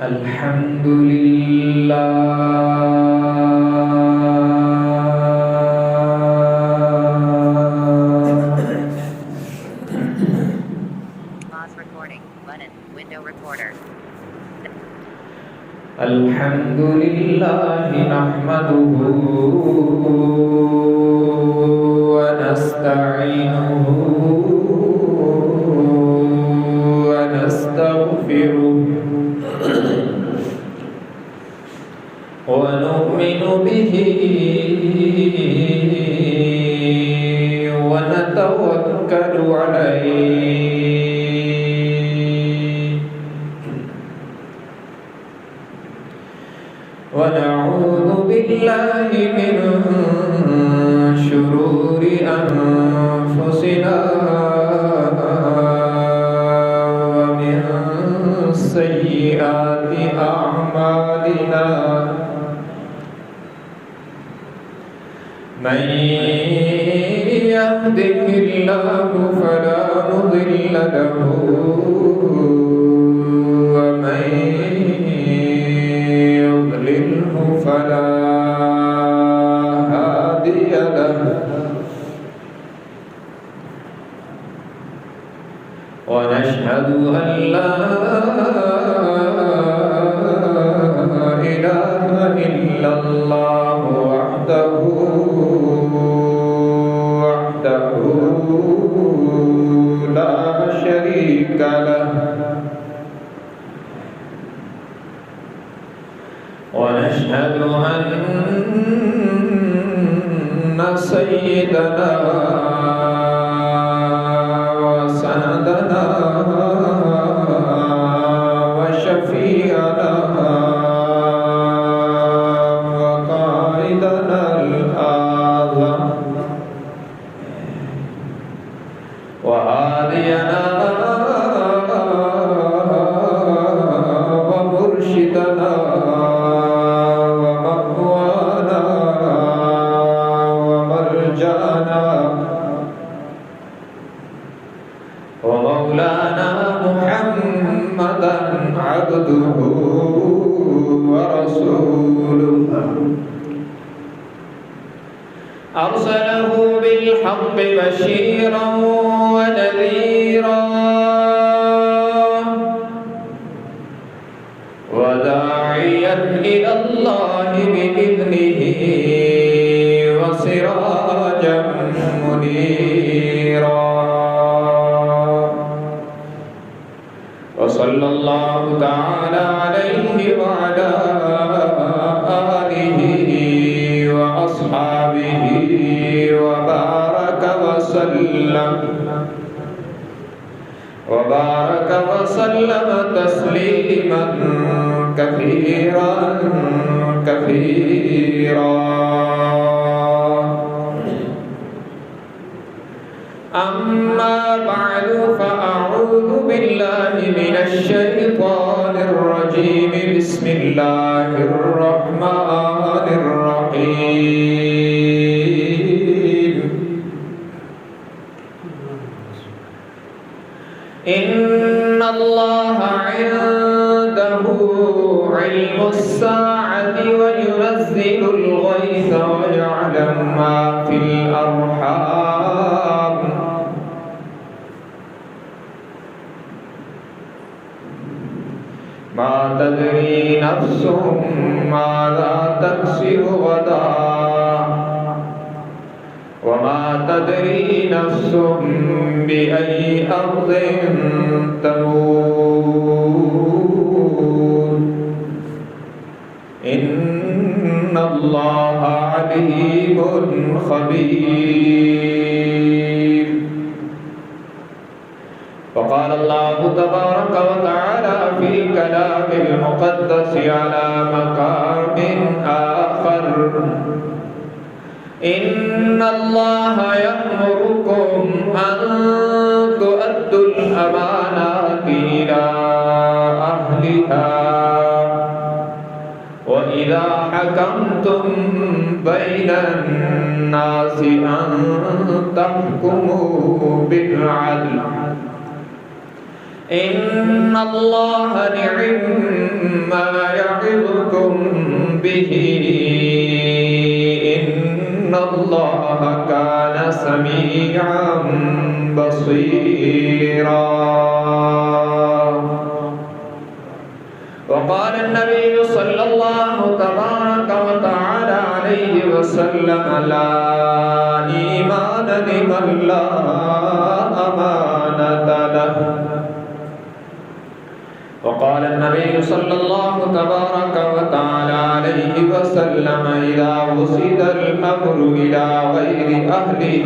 الحمد لله Pause recording button. Window recorder. الحمد لله نحمده ونستعينه ونستغفره ونؤمن به ونتوكل عليه ونعوذ بالله من شرور أنفسنا ومن سيئات أعمالنا من يهده الله فلا مضل له ومن يضلله فلا هادي له ونشهد أن لا إله إلا الله وحده لا شريك له ونشهد أن سيدنا وسندنا وشفيعنا وقائدنا الأعظم وهادينا ومرشدنا ومأوانا ومرجعنا ومولانا محمدا عبده ورسوله أرسله بالحق بشيرا ونذيرا وداعيا إلى الله بإذنه وسراجا منيرا وصلى الله تعالى عليه وعلى آله وأصحابه وبارك وسلم تسليما كثيرا أما بعد فأعوذ بالله من الشيطان الرجيم بسم الله الرحمن الرحيم إن الله عنده علم الساعة وينزل الغيث ويعلم ما في الأرحام ما تدري نفس ماذا تكسب غدا وما تدري نفس بأي أرض تموت إن الله عليم خبير وقال الله تبارك وتعالى في كلام المقدس على مقام آخر إن الله يأمركم أن تؤدوا الأمانات إلى أهلها وإذا حكمتم بين الناس أن تحكموا بالعدل إن الله نعم ما يعظكم به إن الله كان سميعا بصيرا. وقال النبي صلى الله تبارك وتعالى عليه وسلم لا إيمان لمن لا أمانة له. وقال النبي صلى الله تبارك وتعالى عليه وسلم إذا وصل الأمر إلى غير أهله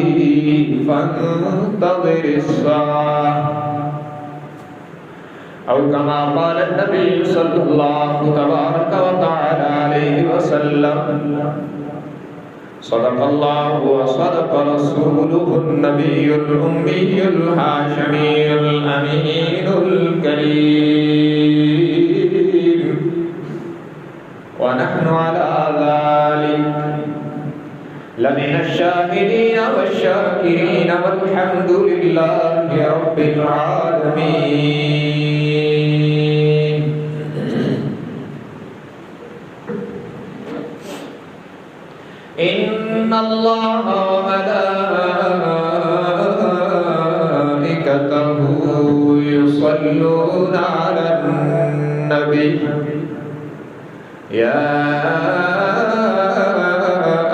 فانتظر الساعة أو كما قال النبي صلى الله تبارك وتعالى عليه وسلم صدق الله وصدق رسوله النبي الأمي الهاشمي الأمين الكريم ونحن على ذلك لمن الشاهدين والشاكرين والحمد لله رب العالمين. إن الله وملائكته يصلون على النبي يا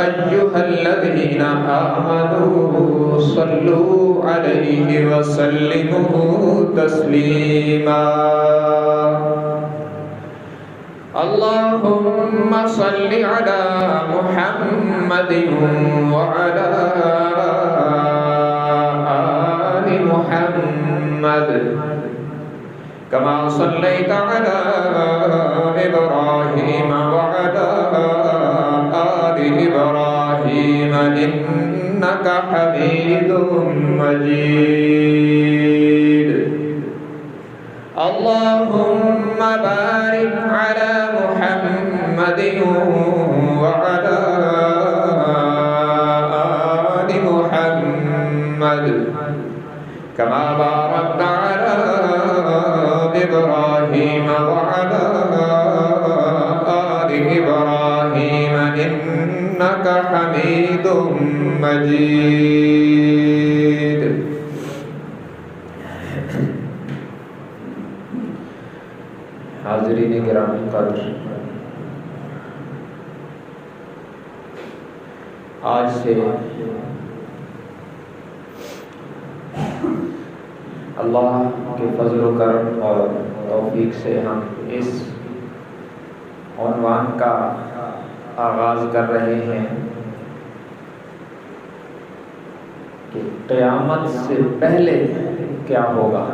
أيها الذين آمنوا صلوا عليه وسلموا تسليما. اللهم صل على محمد وعلى آل محمد كما صليت على إبراهيم وعلى آل إبراهيم إنك حميد مجيد. اللهم بارك على محمد وعلى آل محمد كما باركت على إبراهيم وعلى آل إبراهيم إنك حميد مجيد. حاضرین گرامی قدر، آج سے اللہ کے فضل و کرم اور توفیق سے ہم اس عنوان کا آغاز کر رہے ہیں کہ قیامت سے پہلے کیا ہوگا.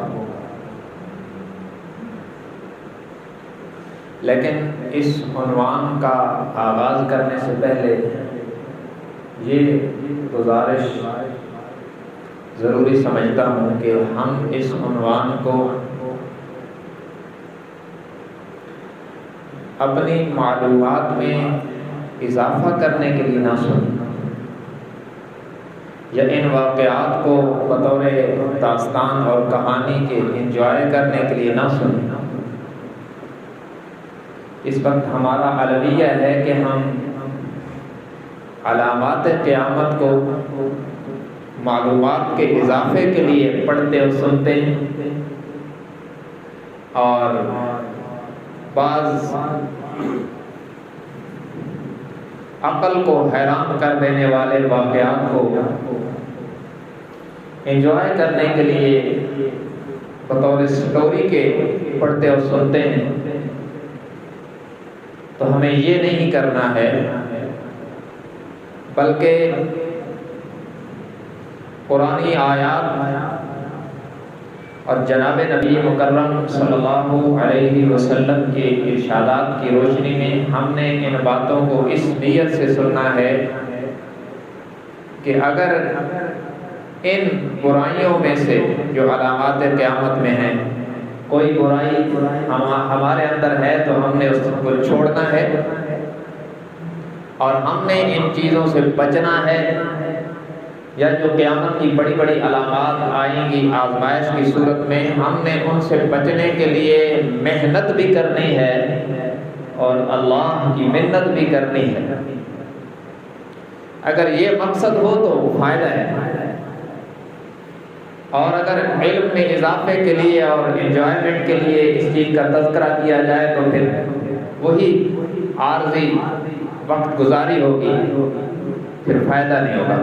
لیکن اس عنوان کا آغاز کرنے سے پہلے یہ گزارش ضروری سمجھتا ہوں کہ ہم اس عنوان کو اپنی معلومات میں اضافہ کرنے کے لیے نہ سنیں یا ان واقعات کو بطور داستان اور کہانی کے انجوائے کرنے کے لیے نہ سنیں. اس وقت ہمارا علویہ ہے کہ ہم علامات قیامت کو معلومات کے اضافے کے لیے پڑھتے اور سنتے ہیں، اور بعض عقل کو حیران کر دینے والے واقعات کو انجوائے کرنے کے لیے بطور سٹوری کے پڑھتے اور سنتے ہیں. تو ہمیں یہ نہیں کرنا ہے، بلکہ قرآنی آیات اور جناب نبی مکرم صلی اللہ علیہ وسلم کے ارشادات کی روشنی میں ہم نے ان باتوں کو اس نیت سے سننا ہے کہ اگر ان برائیوں میں سے جو علامات قیامت میں ہیں کوئی برائی ہمارے اندر ہے تو ہم نے اس کو چھوڑنا ہے اور ہم نے ان چیزوں سے بچنا ہے یا جو قیامت کی بڑی بڑی علامات آئیں گی آزمائش کی صورت میں، ہم نے ان سے بچنے کے لیے محنت بھی کرنی ہے اور اللہ کی منت بھی کرنی ہے۔ اگر یہ مقصد ہو تو فائدہ ہے، اور اگر علم میں اضافے کے لیے اور انجوائمنٹ کے لیے اس چیز کا تذکرہ کیا جائے تو پھر وہی عارضی وقت گزاری ہوگی، پھر فائدہ نہیں ہوگا۔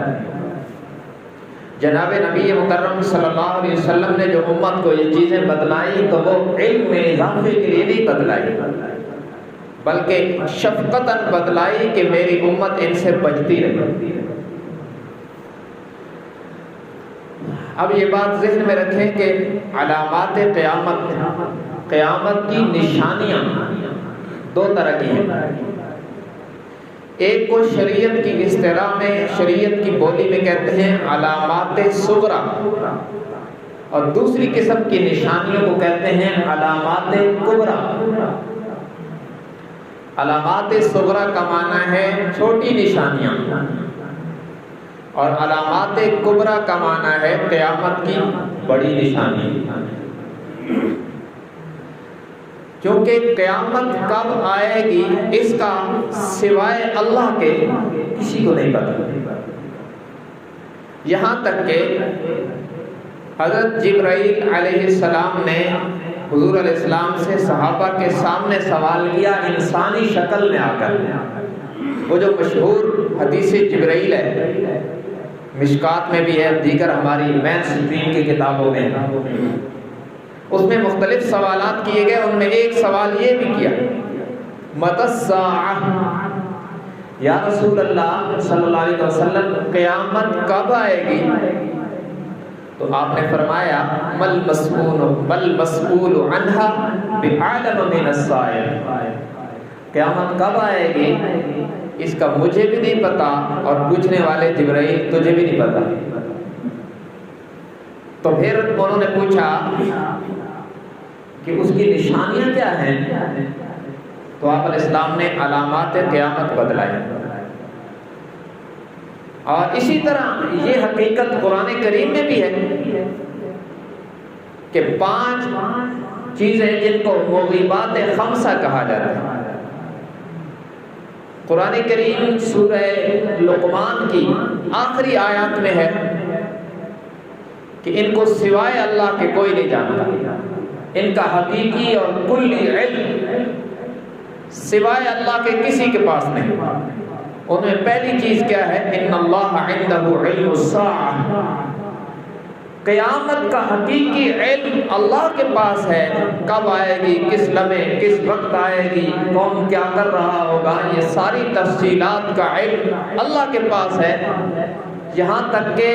جناب نبی مکرم صلی اللہ علیہ وسلم نے جو امت کو یہ چیزیں بتلائی تو وہ علم میں اضافے کے لیے نہیں بتلائی، بلکہ شفقتاً بتلائی کہ میری امت ان سے بچتی رہے۔ اب یہ بات ذہن میں رکھیں کہ علامات قیامت کی نشانیاں دو طرح کی ہیں۔ ایک کو شریعت کی اصطلاح میں، شریعت کی بولی میں کہتے ہیں علامات صغریٰ، اور دوسری قسم کی نشانیوں کو کہتے ہیں علامات کبریٰ۔ علامات صغریٰ کا معنی ہے چھوٹی نشانیاں، اور علامات کبریٰ کا معنی ہے قیامت کی بڑی نشانی۔ کیونکہ قیامت کب آئے گی اس کا سوائے اللہ کے کسی کو نہیں پتا، یہاں تک کہ حضرت جبرائیل علیہ السلام نے حضور علیہ السلام سے صحابہ کے سامنے سوال کیا انسانی شکل میں آ کر۔ وہ جو مشہور حدیث جبرائیل ہے، مشکات میں بھی ہے، دیگر ہماری مین سٹریم کی کتابوں میں، اس میں مختلف سوالات کیے گئے۔ ان میں ایک سوال یہ بھی کیا، متی الساعہ، یا رسول اللہ صلی اللہ علیہ وسلم قیامت کب آئے گی؟ تو آپ نے فرمایا مل مسئول عنہا بعالم من السائل، قیامت کب آئے گی اس کا مجھے بھی نہیں پتا، اور پوچھنے والے جبرائیل تجھے بھی نہیں پتا۔ تو پھر انہوں نے پوچھا کہ اس کی نشانیاں کیا ہیں؟ تو آپ علیہ السلام نے علامات قیامت بتلائی۔ اور اسی طرح یہ حقیقت قرآن کریم میں بھی ہے کہ 5 چیزیں جن کو موغبات خمسہ کہا جاتا ہے۔ قرآن کریم سورہ لقمان کی آخری آیات میں ہے کہ ان کو سوائے اللہ کے کوئی نہیں جانتا، ان کا حقیقی اور کلی علم سوائے اللہ کے کسی کے پاس نہیں۔ ان میں پہلی چیز کیا ہے؟ ان اللہ عنده علم الساعہ، قیامت کا حقیقی علم اللہ کے پاس ہے، کب آئے گی، کس لمحے کس وقت آئے گی، کون کیا کر رہا ہوگا، یہ ساری تفصیلات کا علم اللہ کے پاس ہے۔ یہاں تک کہ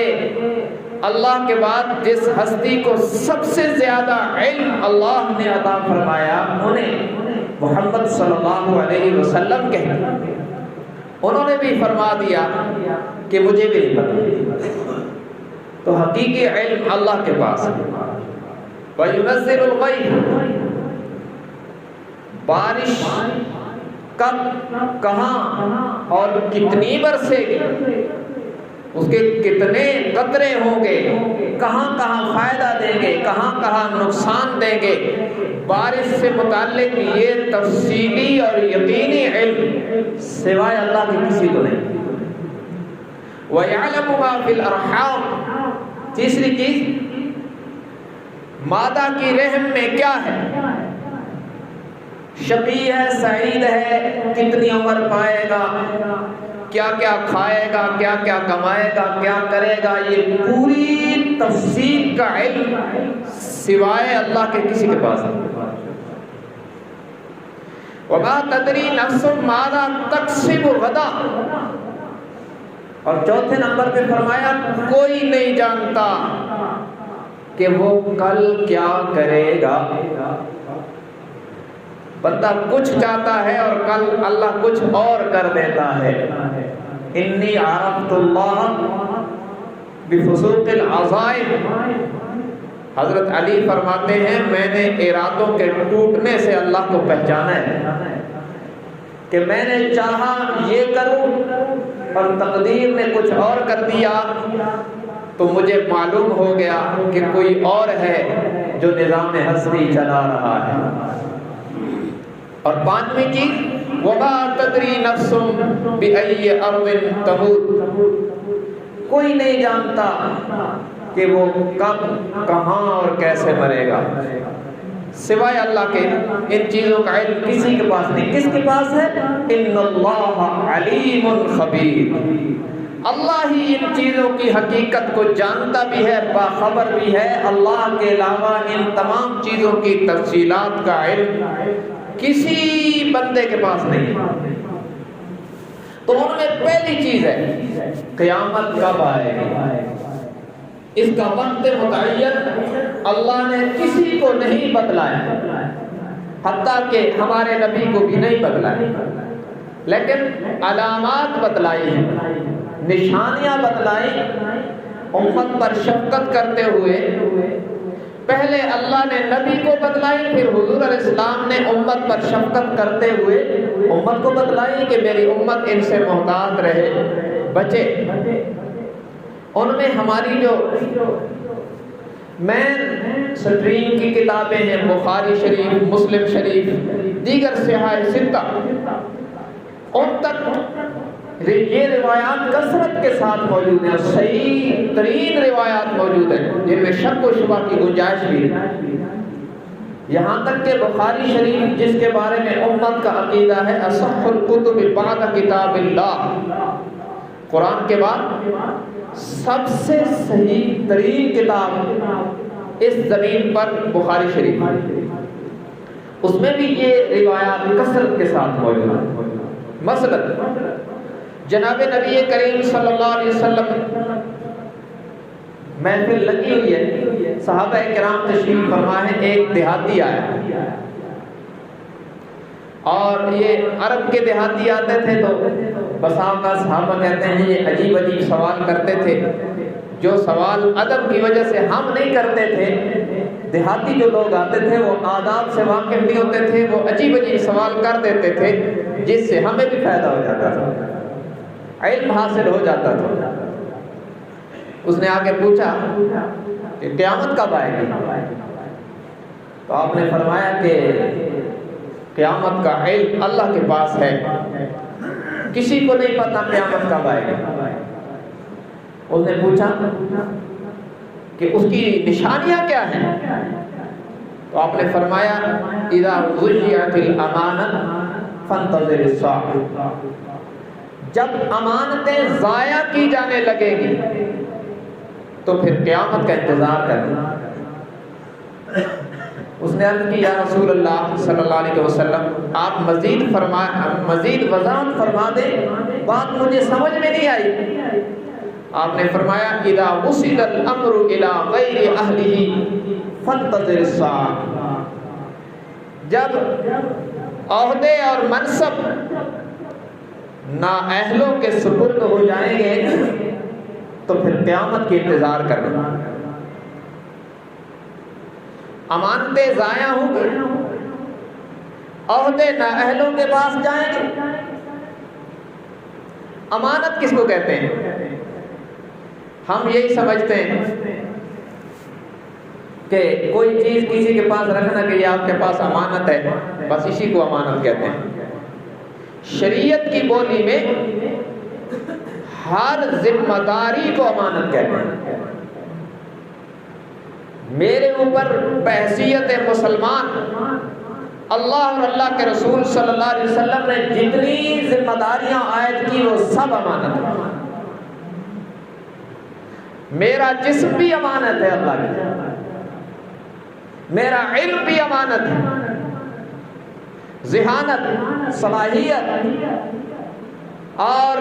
اللہ کے بعد جس ہستی کو سب سے زیادہ علم اللہ نے عطا فرمایا انہیں محمد صلی اللہ علیہ وسلم کہتے ہیں، انہوں نے بھی فرما دیا کہ مجھے بھی نہیں پتا۔ تو حقیقی علم اللہ کے پاس ہے۔ وَيُنَزِّلُ الْغَيْثَ، بارش کب، کہاں اور کتنی برسے گی، اس کے کتنے قطرے ہوں گے، کہاں کہاں فائدہ دیں گے، کہاں کہاں نقصان دیں گے، بارش سے متعلق یہ تفصیلی اور یقینی علم سوائے اللہ کے کسی کو نہیں۔ وَيَعْلَمُ مَا فِي الْأَرْحَامِ، تیسری چیز مادہ کی رحم میں کیا ہے، شقی ہے، سعید ہے، کتنی عمر پائے گا، کیا کیا کھائے گا، کیا کیا کمائے گا، کیا کرے گا، یہ پوری تفصیل کا علم سوائے اللہ کے کسی کے پاس نہیں۔ وَمَا تَدْرِي نَفْسٌ مَاذَا تَكْسِبُ غَدًا، اور چوتھے نمبر پہ فرمایا کوئی نہیں جانتا کہ وہ کل کیا کرے گا۔ بندہ کچھ چاہتا ہے اور کل اللہ کچھ اور کر دیتا ہے۔ انی عرفت اللہ بفسوق العزائم، حضرت علی فرماتے ہیں میں نے ارادوں کے ٹوٹنے سے اللہ کو پہچانا ہے کہ میں نے چاہا یہ کروں اور تقدیر نے کچھ اور کر دیا تو مجھے معلوم ہو گیا کہ کوئی اور ہے جو نظام ہستی چلا رہا ہے۔ اور پانچویں چیز وَمَا تَدْرِي نَفْسٌ بِأَيِّ أَرْضٍ تَمُوتُ، کوئی نہیں جانتا کہ وہ کب کہاں اور کیسے مرے گا سوائے اللہ کے۔ ان چیزوں کا علم کسی کے پاس نہیں۔ کس کے پاس ہے؟ ان اللہ علیم خبیر، اللہ ہی ان چیزوں کی حقیقت کو جانتا بھی ہے، باخبر بھی ہے۔ اللہ کے علاوہ ان تمام چیزوں کی تفصیلات کا علم کسی بندے کے پاس نہیں۔ تو ان میں پہلی چیز ہے قیامت کب آئے گی، اس کا وقت متعین اللہ نے کسی کو نہیں بتلایا، حتیٰ کہ ہمارے نبی کو بھی نہیں بتلایا، لیکن علامات بتلائی ہیں، نشانیاں بتلائی امت پر شفقت کرتے ہوئے۔ پہلے اللہ نے نبی کو بتلائی، پھر حضور علیہ السلام نے امت پر شفقت کرتے ہوئے امت کو بتلائی کہ میری امت ان سے محتاط رہے، بچے۔ ان میں ہماری جو مین سٹریم کی کتابیں ہیں، بخاری شریف، مسلم شریف، دیگر صحاح ستہ، ان تک یہ روایات کثرت کے ساتھ موجود ہیں، صحیح ترین روایات موجود ہیں جن میں شک و شبہ کی گنجائش بھی ہے۔ یہاں تک کہ بخاری شریف جس کے بارے میں امت کا عقیدہ ہے اصح الکتب بعد کتاب اللہ، قرآن کے بعد سب سے صحیح ترین کتاب اس زمین پر بخاری شریف، اس میں بھی یہ روایات کثرت کے ساتھ موجود ہیں۔ مثلاً جناب نبی کریم صلی اللہ علیہ وسلم محفل لگی ہوئی ہے، صحابہ کرام تشریف فرما ہے، ایک دیہاتی آیا، اور یہ عرب کے دیہاتی آتے تھے تو بسا کا صحابہ کہتے ہیں یہ عجیب عجیب سوال کرتے تھے، جو سوال ادب کی وجہ سے ہم نہیں کرتے تھے، دیہاتی جو لوگ آتے تھے وہ آداب سے واقف نہیں ہوتے تھے، وہ عجیب عجیب سوال کر دیتے تھے جس سے ہمیں بھی فائدہ ہو جاتا تھا، علم حاصل ہو جاتا تھا۔ اس نے آگے پوچھا کہ قیامت کب آئے گی؟ تو آپ نے فرمایا کہ قیامت کا علم اللہ کے پاس ہے، کسی کو نہیں پتا قیامت کب آئے گی۔ اس نے پوچھا کہ اس کی نشانیاں کیا ہیں؟ تو آپ نے فرمایا اذا ضیعت الامانۃ فانتظر الساعۃ، جب امانتیں ضائع کی جانے لگیں گی تو پھر قیامت کا انتظار کرنا۔ اس نے عرض کی یا رسول اللہ صلی اللہ علیہ وسلم آپ مزید وضاحت فرما دیں، بات مجھے سمجھ میں نہیں آئی۔ آپ نے فرمایا اذا وصل الامر الى غیر اہلہ فانتظر الساعۃ، جب عہدے اور منصب نااہلوں کے سپرد ہو جائیں گے تو پھر قیامت کی انتظار کرنا۔ امانتیں ضائع ہوں گے، عہدے نااہلوں کے پاس جائیں گے۔ امانت کس کو کہتے ہیں؟ ہم یہی سمجھتے ہیں کہ کوئی چیز کسی کے پاس رکھنا کہ یہ آپ کے پاس امانت ہے، بس اسی کو امانت کہتے ہیں۔ شریعت کی بولی میں ہر ذمہ داری کو امانت کہتے ہیں۔ میرے اوپر بحیثیت مسلمان اللہ اور اللہ کے رسول صلی اللہ علیہ وسلم نے جتنی ذمہ داریاں عائد کی وہ سب امانت ہے۔ میرا جسم بھی امانت ہے اللہ کی، میرا علم بھی امانت ہے، ذہانت، صلاحیت اور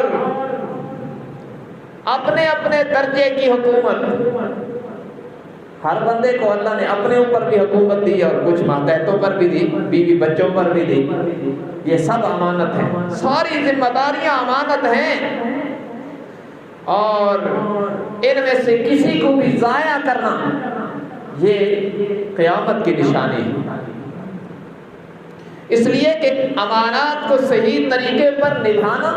اپنے اپنے درجے کی حکومت۔ ہر بندے کو اللہ نے اپنے اوپر بھی حکومت دی اور کچھ ماتحتوں پر بھی دی، بیوی بچوں پر بھی دی، یہ سب امانت ہے، ساری ذمہ داریاں امانت ہیں، اور ان میں سے کسی کو بھی ضائع کرنا یہ قیامت کی نشانی ہے۔ اس لیے کہ امانات کو صحیح طریقے پر نبھانا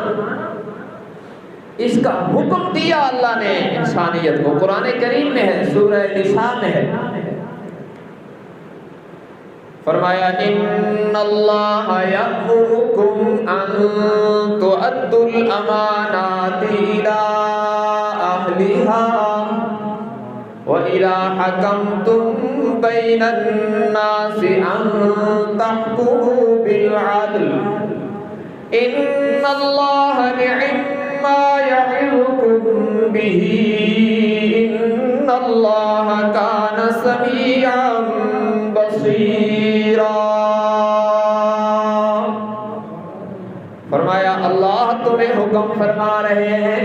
اس کا حکم دیا اللہ نے انسانیت کو، قرآن کریم میں ہے، سورہ نساء میں ہے۔ فرمایا ان اللہ یأمرکم ان تؤدوا الامانات الی اہلہا وَإِذَا حَكَمْتُمْ بَيْنَ النَّاسِ أَن تَحْكُمُوا بِالْعَدْلِ إِنَّ اللَّهَ نِعِمَّا يَعِظُكُم بِهِ إِنَّ اللَّهَ كَانَ سَمِيعًا بَصِيرًا۔ فرمایا اللہ تمہیں حکم فرما رہے ہیں،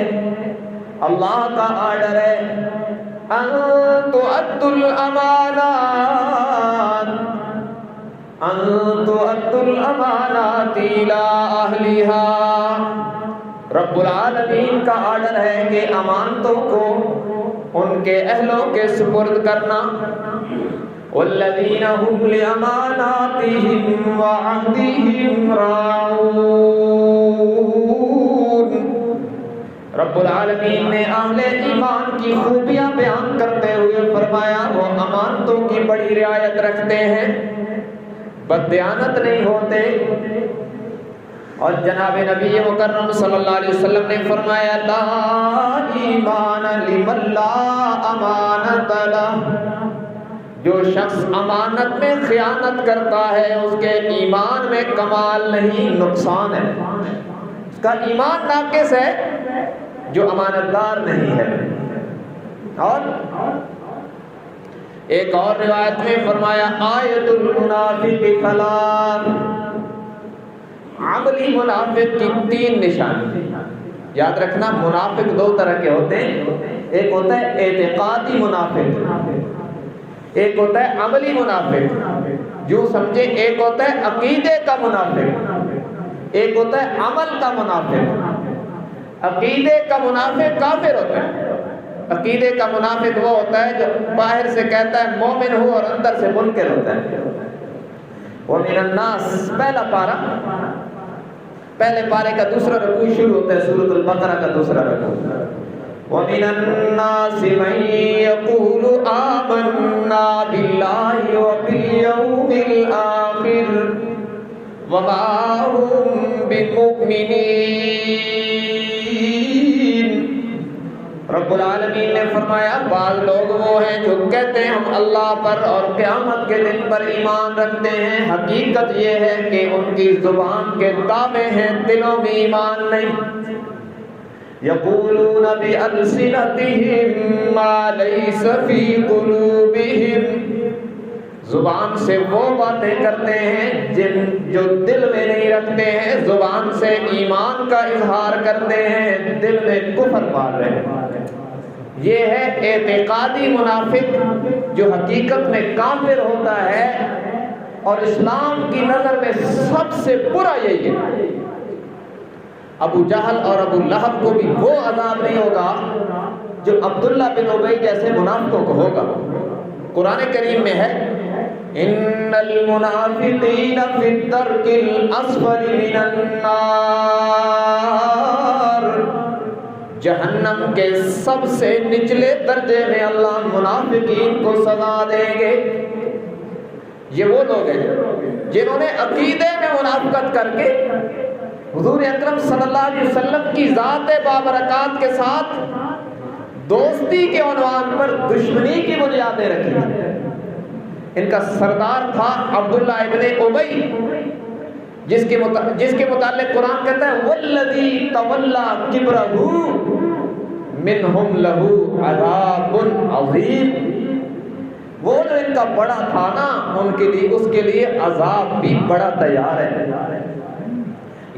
اللہ کا آرڈر ہے ان تؤدوا الامانات الى اہلها، رب العالمین کا آرڈر ہے کہ امانتوں کو ان کے اہلوں کے سپرد کرنا۔ والذین هم لاماناتهم وعهدهم راعون، رب العالمین نے اہل ایمان کی خوبیاں بیان کرتے ہوئے فرمایا وہ امانتوں کی بڑی رعایت رکھتے ہیں، بددیانت نہیں ہوتے۔ اور جناب نبی مکرم صلی اللہ علیہ وسلم نے فرمایا لا ایمان لمن لا امانت لہ، جو شخص امانت میں خیانت کرتا ہے اس کے ایمان میں کمال نہیں، نقصان ہے، اس کا ایمان ناقص ہے جو امانت دار نہیں ہے۔ اور ایک اور روایت میں فرمایا آیت المنافق ثلاث، عملی منافق کی 3 نشانی۔ یاد رکھنا منافق 2 طرح کے ہوتے ہیں، ایک ہوتا ہے اعتقادی منافق، ایک ہوتا ہے عملی منافق، جو سمجھے ایک ہوتا ہے عقیدے کا منافق، ایک ہوتا ہے عمل کا منافق۔ عقیدے کا منافق کافر ہوتا ہے، عقیدے کا منافق وہ ہوتا ہے جو باہر سے کہتا ہے مومن ہو اور اندر سے منکر ہوتا ہے۔ وَمِنَ النَّاسِ، پہلا پارہ، پہلے پارے کا دوسرا رکوع شروع ہوتا ہے سورۃ البقرہ کا دوسرا رکوع۔ وَمِنَ النَّاسِ مَن يَقُولُ آمَنَّا بِاللَّهِ وَبِالْيَوْمِ الْآخِرِ وَمَا هُم بِمُؤْمِنِينَ۔ رب العالمین نے فرمایا بعض لوگ وہ ہیں جو کہتے ہیں ہم اللہ پر اور قیامت کے دن پر ایمان رکھتے ہیں، حقیقت یہ ہے کہ ان کی زبان کے دعوے ہیں، دلوں میں ایمان نہیں۔ یقولون بِأَلْسِنَتِهِم مَّا لَيْسَ فِي قُلُوبِهِمْ، زبان سے وہ باتیں کرتے ہیں جو دل میں نہیں رکھتے ہیں، زبان سے ایمان کا اظہار کرتے ہیں، دل میں کفر پال رہے ہیں۔ یہ ہے اعتقادی منافق جو حقیقت میں کافر ہوتا ہے، اور اسلام کی نظر میں سب سے برا یہی ہے۔ ابو جہل اور ابو لہب کو بھی وہ عذاب نہیں ہوگا جو عبداللہ بن ابی جیسے منافقوں کو ہوگا۔ قرآن کریم میں ہے ان المنافقین فی الدرک الاسفل من النار، جہنم کے سب سے نچلے درجے میں اللہ منافقین کو سزا دیں گے۔ یہ وہ لوگ ہیں جنہوں نے عقیدے میں منافقت کر کے حضور اکرم صلی اللہ علیہ وسلم کی ذات بابرکات کے ساتھ دوستی کے عنوان پر دشمنی کی بنیادیں رکھی۔ ان کا سردار تھا عبداللہ ابن ابی، جس کے متعلق قرآن کہتا ہے والذی تولی کبرہ منہم لہ عذاب عظیم، وہ جو ان کا بڑا تھا نا ان کے لیے اس کے لیے عذاب بھی بڑا تیار ہے۔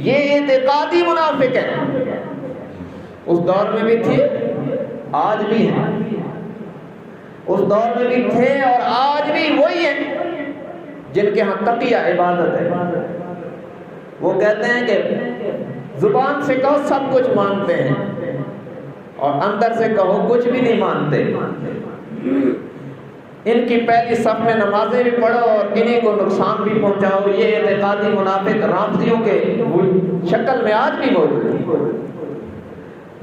یہ اعتقادی منافق ہے، اس دور میں بھی تھے آج بھی ہیں، اس دور میں بھی تھے اور آج بھی وہی ہیں جن کے ہاں تقیہ عبادت ہے۔ وہ کہتے ہیں کہ زبان سے کہو سب کچھ مانتے ہیں اور اندر سے کہو کچھ بھی نہیں مانتے۔ ان کی پہلی صف میں نمازیں بھی پڑھو اور انہیں کو نقصان بھی پہنچاؤ۔ یہ اعتقادی منافق رافضیوں کے شکل میں آج بھی موجود ہے۔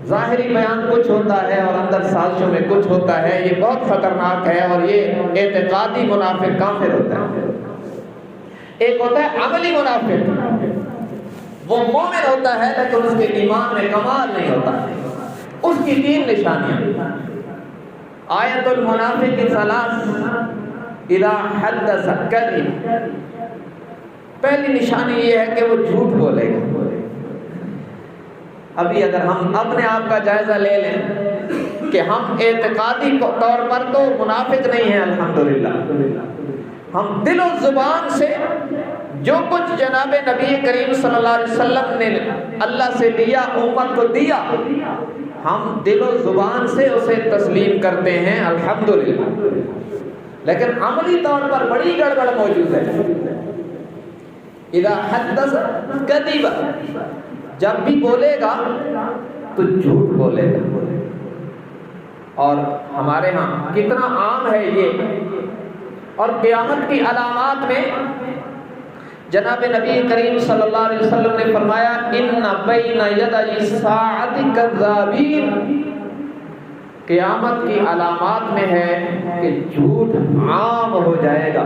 ظاہری بیان کچھ ہوتا ہے اور اندر سازشوں میں کچھ ہوتا ہے، یہ بہت خطرناک ہے، اور یہ اعتقادی منافق کافر ہوتا ہے۔ ایک ہوتا ہے عملی منافق، وہ مومن ہوتا ہے لیکن اس کے ایمان میں کمال نہیں ہوتا۔ اس کی 3 نشانیاں، آیت المنافق ثلاث اذا حدث کذب، پہلی نشانی یہ ہے کہ وہ جھوٹ بولے گا۔ ابھی اگر ہم اپنے آپ کا جائزہ لے لیں کہ ہم اعتقادی طور پر تو منافق نہیں ہیں الحمدللہ، ہم دل و زبان سے جو کچھ جناب نبی کریم صلی اللہ علیہ وسلم نے اللہ سے لیا، امت کو دیا، ہم دل و زبان سے اسے تسلیم کرتے ہیں الحمدللہ، لیکن عملی طور پر بڑی گڑبڑ موجود ہے۔ اذا حدث کذب، جب بھی بولے گا تو جھوٹ بولے گا، اور ہمارے ہاں کتنا عام ہے یہ۔ اور قیامت کی علامات میں جناب نبی کریم صلی اللہ علیہ وسلم نے فرمایا ان بین یدی الساعۃ کذابین، قیامت کی علامات میں ہے کہ جھوٹ عام ہو جائے گا،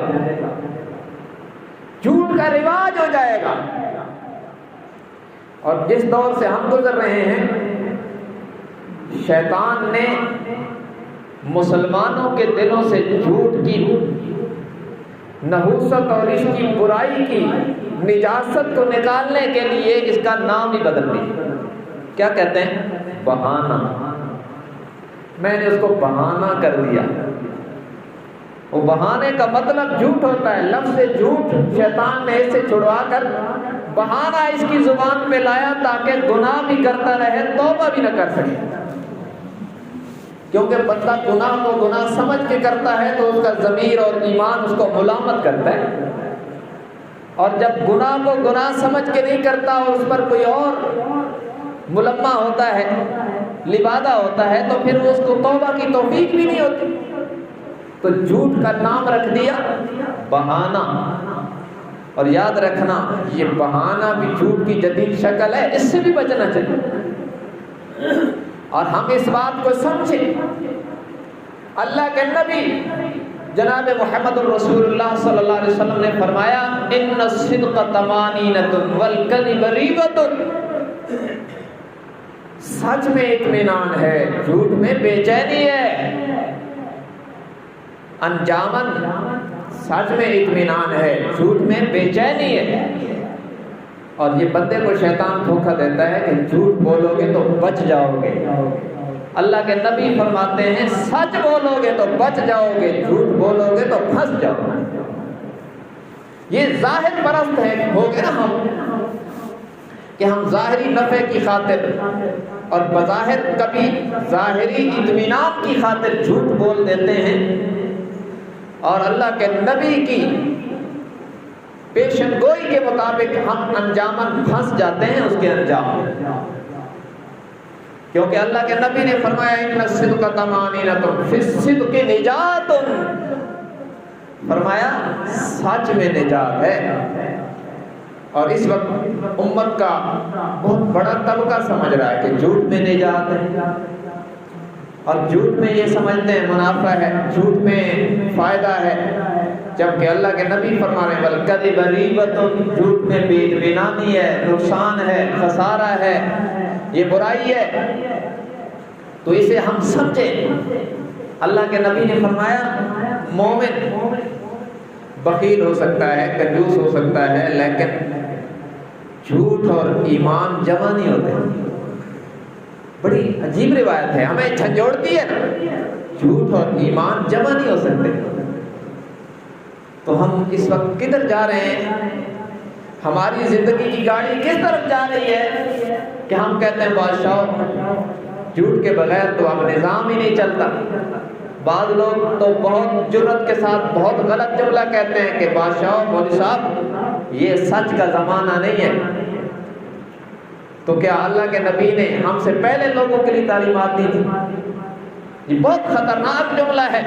جھوٹ کا رواج ہو جائے گا۔ اور جس دور سے ہم گزر رہے ہیں، شیطان نے مسلمانوں کے دلوں سے جھوٹ کی نحوست اور اس کی برائی کی نجاست کو نکالنے کے لیے اس کا نام ہی بدل دیا۔ کیا کہتے ہیں؟ بہانہ۔ میں نے اس کو بہانہ کر دیا۔ وہ بہانے کا مطلب جھوٹ ہوتا ہے، لفظ جھوٹ شیطان نے اس سے چھڑوا کر بہانہ اس کی زبان پہ لایا تاکہ گناہ بھی کرتا رہے، توبہ بھی نہ کر سکے۔ کیونکہ بندہ گناہ کو گناہ سمجھ کے کرتا ہے تو اس کا ضمیر اور ایمان اس کو ملامت کرتا ہے، اور جب گناہ کو گناہ سمجھ کے نہیں کرتا اور اس پر کوئی اور ملمہ ہوتا ہے، لبادہ ہوتا ہے، تو پھر اس کو توبہ کی توفیق بھی نہیں ہوتی۔ تو جھوٹ کا نام رکھ دیا بہانہ۔ اور یاد رکھنا، یہ بہانہ بھی جھوٹ کی جدید شکل ہے، اس سے بھی بچنا چاہیے۔ اور ہم اس بات کو سمجھیں، اللہ کے نبی جناب محمد الرسول اللہ صلی اللہ علیہ وسلم نے فرمایا ان الصدق طمانینۃ والکذب ریبۃ، سچ میں اطمینان ہے، جھوٹ میں بے چینی ہے۔ انجامن، سچ میں اطمینان ہے، جھوٹ میں بے چینی ہے۔ اور یہ بندے کو شیطان دھوکہ دیتا ہے کہ جھوٹ بولو گے تو بچ جاؤ گے۔ اللہ کے نبی فرماتے ہیں سچ بولو گے تو بچ جاؤ گے، جھوٹ بولو گے تو پھنس جاؤ گے۔ یہ ظاہر پرست ہے، ہو گئے نا ہم، کہ ہم ظاہری نفع کی خاطر اور بظاہر کبھی ظاہری اطمینان کی خاطر جھوٹ بول دیتے ہیں، اور اللہ کے نبی کی پیشن گوئی کے مطابق ہم انجامن پھنس جاتے ہیں اس کے انجام، کیونکہ اللہ کے نبی نے فرمایا ان الصدق طمانینۃ فی الصدق نجات، فرمایا سچ میں نجات ہے۔ اور اس وقت امت کا بہت بڑا طبقہ سمجھ رہا ہے کہ جھوٹ میں نجات ہے، اور جھوٹ میں یہ سمجھتے ہیں منافع ہے، جھوٹ میں فائدہ ہے، جبکہ اللہ کے نبی فرما رہے ہیں والکذب ریبۃ، جھوٹ میں بے اطمینانی ہے، نقصان ہے، خسارہ ہے، یہ برائی ہے۔ تو اسے ہم سمجھیں۔ اللہ کے نبی نے فرمایا مومن بخیل ہو سکتا ہے، کنجوس ہو سکتا ہے، لیکن جھوٹ اور ایمان جمع نہیں ہوتے۔ بڑی عجیب روایت ہے، ہمیں جھنجھوڑتی ہے نا، جھوٹ اور ایمان جمع نہیں ہو سکتے۔ تو ہم اس وقت کدھر جا رہے ہیں؟ ہماری زندگی کی گاڑی کس طرف جا رہی ہے کہ ہم کہتے ہیں بادشاہ جھوٹ کے بغیر تو اب نظام ہی نہیں چلتا۔ بعض لوگ تو بہت جرأت کے ساتھ بہت غلط جملہ کہتے ہیں کہ بادشاہ مولوی صاحب یہ سچ کا زمانہ نہیں ہے۔ تو کیا اللہ کے نبی نے ہم سے پہلے لوگوں کے لیے تعلیمات دی تھی؟ یہ بہت خطرناک جملہ ہے،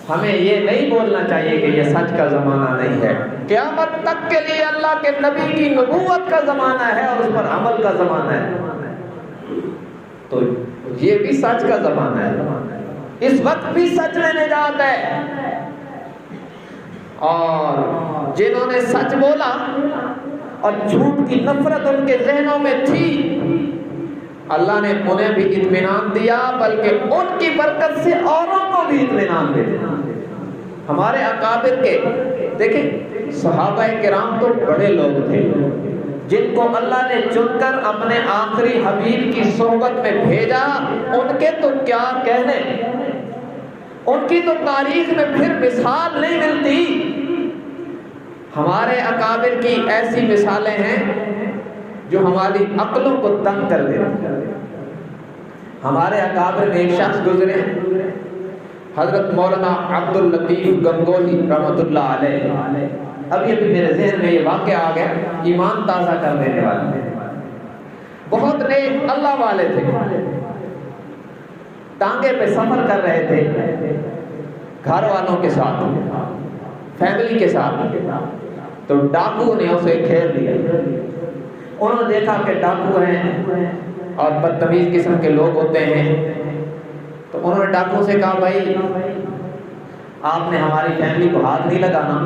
ہمیں یہ نہیں بولنا چاہیے کہ یہ سچ کا زمانہ نہیں ہے۔ قیامت تک کے لیے اللہ کے نبی کی نبوت کا زمانہ ہے اور اس پر عمل کا زمانہ ہے۔ تو یہ بھی سچ کا زمانہ ہے، اس وقت بھی سچ میں نجات ہے، اور جنہوں نے سچ بولا اور جھوٹ کی نفرت ان کے ذہنوں میں تھی، اللہ نے انہیں بھی اطمینان دیا، بلکہ ان کی برکت سے اوروں کو بھی اطمینان دے دیا۔ ہمارے اکابر کے دیکھیں، صحابہ کرام تو بڑے لوگ تھے جن کو اللہ نے چن کر اپنے آخری حبیب کی صحبت میں بھیجا، ان کے تو کیا کہنے، ان کی تو تاریخ میں پھر مثال نہیں ملتی۔ ہمارے اکابر کی ایسی مثالیں ہیں جو ہماری عقلوں کو تنگ کر دیتی۔ ہمارے اکابر میں ایک شخص گزرے، حضرت مولانا عبد اللطیف گنگوہی رحمۃ اللہ علیہ۔ ابھی میرے ذہن میں یہ واقعہ آ گیا، ایمان تازہ کر دینے والے، بہت نیک اللہ والے تھے، ٹانگے پہ سفر کر رہے تھے گھر والوں کے ساتھ، فیملی کے ساتھ، تو ڈاکو نے اسے گھیر لیا۔ انہوں نے دیکھا کہ ڈاکو ہیں اور بدتمیز قسم کے لوگ ہوتے ہیں، تو انہوں نے ڈاکو سے کہا، بھائی آپ نے ہماری فیملی کو ہاتھ نہیں لگانا،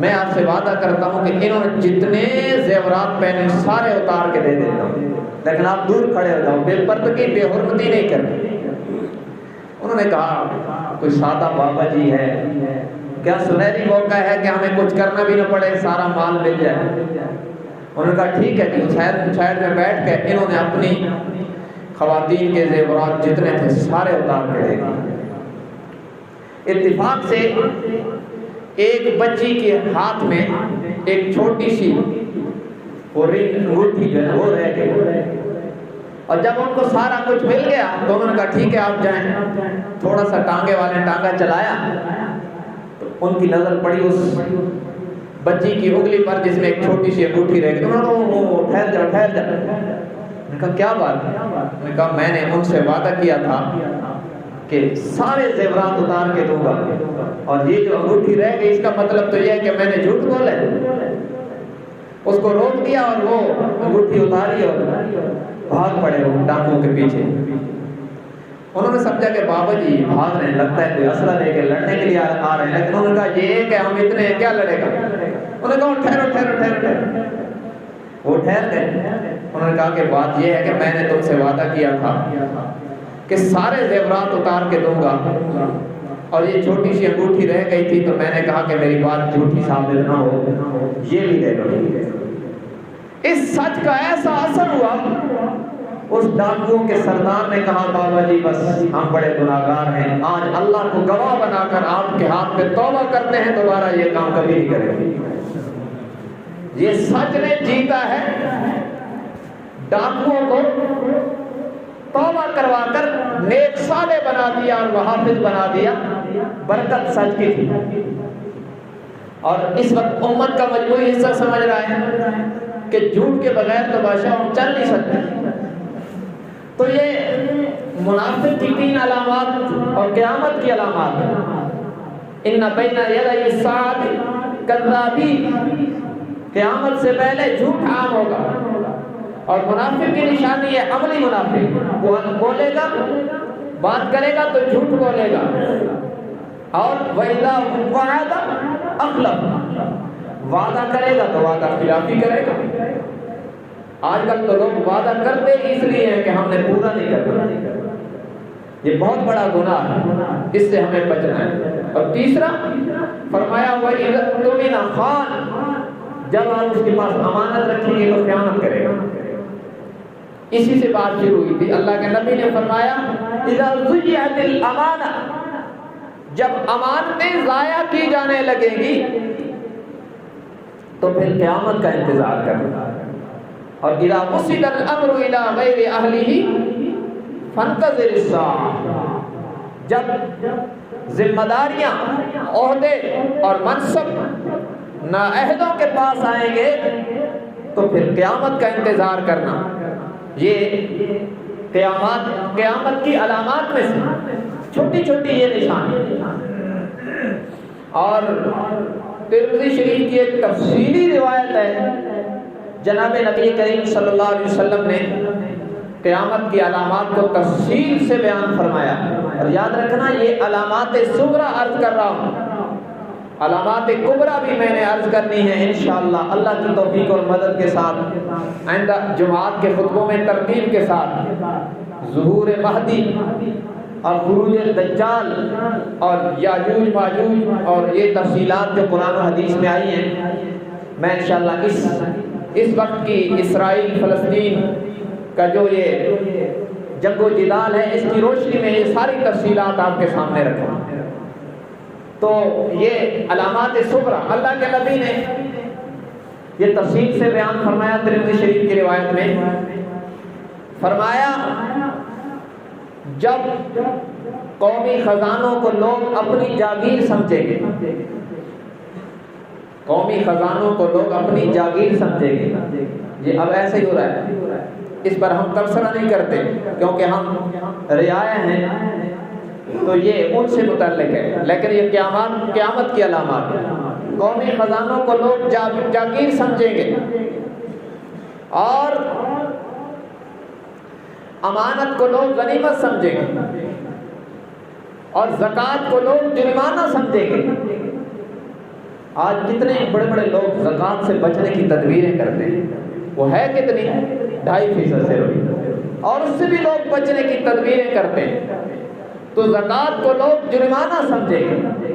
میں آپ سے وعدہ کرتا ہوں کہ انہوں نے جتنے زیورات پہنے سارے اتار کے دے دیتا ہوں، لیکن آپ دور کھڑے ہو جاؤ، بے پردگی بے حرمتی نہیں کرنی۔ انہوں نے کہا، کوئی سادہ بابا جی ہے، کیا سنہری موقع ہے کہ ہمیں کچھ کرنا بھی نہ پڑے، سارا مال مل جائے۔ انہوں نے کہا ٹھیک ہے جی۔ سائڈ میں بیٹھ کے انہوں نے اپنی خواتین کے زیورات جتنے تھے سارے اتار کے دے دیے۔ اتفاق سے ایک بچی کے ہاتھ میں ایک چھوٹی سی وہ انگوٹھی جو ہے وہ رہ گئی، اور جب ان کو سارا کچھ مل گیا تو انہوں نے کہا ٹھیک ہے آپ جائیں۔ تھوڑا سا ٹانگے والے ٹانگا چلایا تو ان کی نظر پڑی اس بچی کی انگلی پر جس میں ایک چھوٹی سی انگوٹھی رہ گئی۔ انہوں نے ٹھہر جاؤ ٹھہر جاؤ۔ نے کہا کیا بات ہے؟ نے کہا میں نے ان سے وعدہ کیا تھا کہ سارے زیورات اتار کے دوں گا، اور یہ جو انگوٹھی رہ گئی اس کا مطلب تو یہ ہے کہ میں نے جھوٹ بولا ہے۔ اس کو روک دیا اور وہ انگوٹھی اتاری اور بھاگ پڑے وہ ڈاکوؤں کے پیچھے۔ انہوں نے سمجھا کہ بابا جی بھاگ رہے ہیں، لگتا ہے کوئی اسلحہ لے کے لڑنے کے لیے آ رہے ہیں، لیکن انہوں نے کہا یہ ہے کہ ہم اتنے کیا لڑے گا۔ انہوں نے کہا ٹھہرو ٹھہرو ٹھہرو ٹھہرو۔ وہ ٹھہر گئے۔ انہوں نے کہا کہ بات یہ ہے کہ میں نے تم سے وعدہ کیا تھا کہ سارے زیورات اتار کے دوں گا، اور یہ چھوٹی سی انگوٹھی رہ گئی تھی تو میں نے کہا کہ میری بات جھوٹی ثابت نہ ہو، یہ بھی دے دو۔ اس سچ کا ایسا اثر ہوا، اس ڈاکوؤں کے سردار نے کہا بابا جی بس ہم بڑے گناہگار ہیں، آج اللہ کو گواہ بنا کر آپ کے ہاتھ پہ توبہ کرتے ہیں، دوبارہ یہ کام کبھی نہیں کریں گے۔ یہ سچ نے جیتا ہے، ڈاکوؤں کو توبہ کروا کر نیک صالح بنا دیا اور محافظ بنا دیا، برکت سچ کی تھی۔ اور اس وقت امت کا مجموعی حصہ سمجھ رہا ہے کہ جھوٹ کے بغیر تو بادشاہ ہم چل نہیں سکتے۔ تو یہ منافق کی 3 علامات اور قیامت کی علامات ہیں۔ ان بین یدی الساعۃ کذابین، قیامت سے پہلے جھوٹ عام ہوگا، اور منافق کی نشانی ہے عملی منافق، وہ بولے گا بات کرے گا تو جھوٹ بولے گا، اور وَإِذَا وَعَدَ أَخْلَفَ، وعدہ کرے گا تو وعدہ خلافی کرے گا۔ آج کل تو لوگ وعدہ کرتے اس لیے ہیں کہ ہم نے پورا نہیں کرنا، یہ بہت بڑا گناہ ہے، اس سے ہمیں بچنا ہے۔ اور تیسرا فرمایا وَإِذَا اؤْتُمِنَ خَانَ، جب آپ اس کے پاس امانت رکھیں گے تو خیانت کرے گا۔ اسی سے بات شروع ہوئی تھی، اللہ کے نبی نے فرمایا اذا ضيعت الامانہ، جب امانتیں ضائع کی جانے لگیں گی تو پھر قیامت کا انتظار کرنا۔ اور اذا وصل الامر الى غیر اہلہ فانتظر الساعہ، جب ذمہ داریاں، عہدے اور منصب نااہلوں کے پاس آئیں گے تو پھر قیامت کا انتظار کرنا۔ یہ قیامت کی علامات میں سے چھوٹی چھوٹی یہ نشانی۔ اور ترمذی شریف کی ایک تفصیلی روایت ہے، جناب نبی کریم صلی اللہ علیہ وسلم نے قیامت کی علامات کو تفصیل سے بیان فرمایا. اور یاد رکھنا یہ علامات صغرا عرض کر رہا ہوں، علامات کبرا بھی میں نے عرض کرنی ہے انشاءاللہ اللہ کی توفیق اور مدد کے ساتھ. آئندہ جمعات کے خطبوں میں ترتیب کے ساتھ ظہور مہدی اور خروج دجال اور یاجوج ماجوج اور یہ تفصیلات جو قرآن و حدیث میں آئی ہیں، میں انشاءاللہ اس وقت کی اسرائیل فلسطین کا جو یہ جنگ و جدال ہے اس کی روشنی میں یہ ساری تفصیلات آپ کے سامنے رکھوں. تو یہ علامات صغرا اللہ کے نبی نے یہ تفصیل سے بیان فرمایا. ترمذی شریف کی روایت میں فرمایا جب قومی خزانوں کو لوگ اپنی جاگیر سمجھیں گے، قومی خزانوں کو لوگ اپنی جاگیر سمجھیں گے. یہ اب ایسے ہی ہو رہا ہے، اس پر ہم تبصرہ نہیں کرتے کیونکہ ہم رعایا ہیں تو یہ ان سے متعلق ہے، لیکن یہ قیامت کی علامات. قومی خزانوں کو لوگ جاگیر سمجھیں گے اور امانت کو لوگ غنیمت سمجھیں گے اور زکوٰۃ کو لوگ جرمانہ سمجھیں گے. آج کتنے بڑے بڑے لوگ زکوٰۃ سے بچنے کی تدبیریں کرتے ہیں، وہ ہے کتنی 2.5% سے اور اس سے بھی لوگ بچنے کی تدبیریں کرتے ہیں. تو زکوٰۃ کو لوگ جرمانہ سمجھیں گے.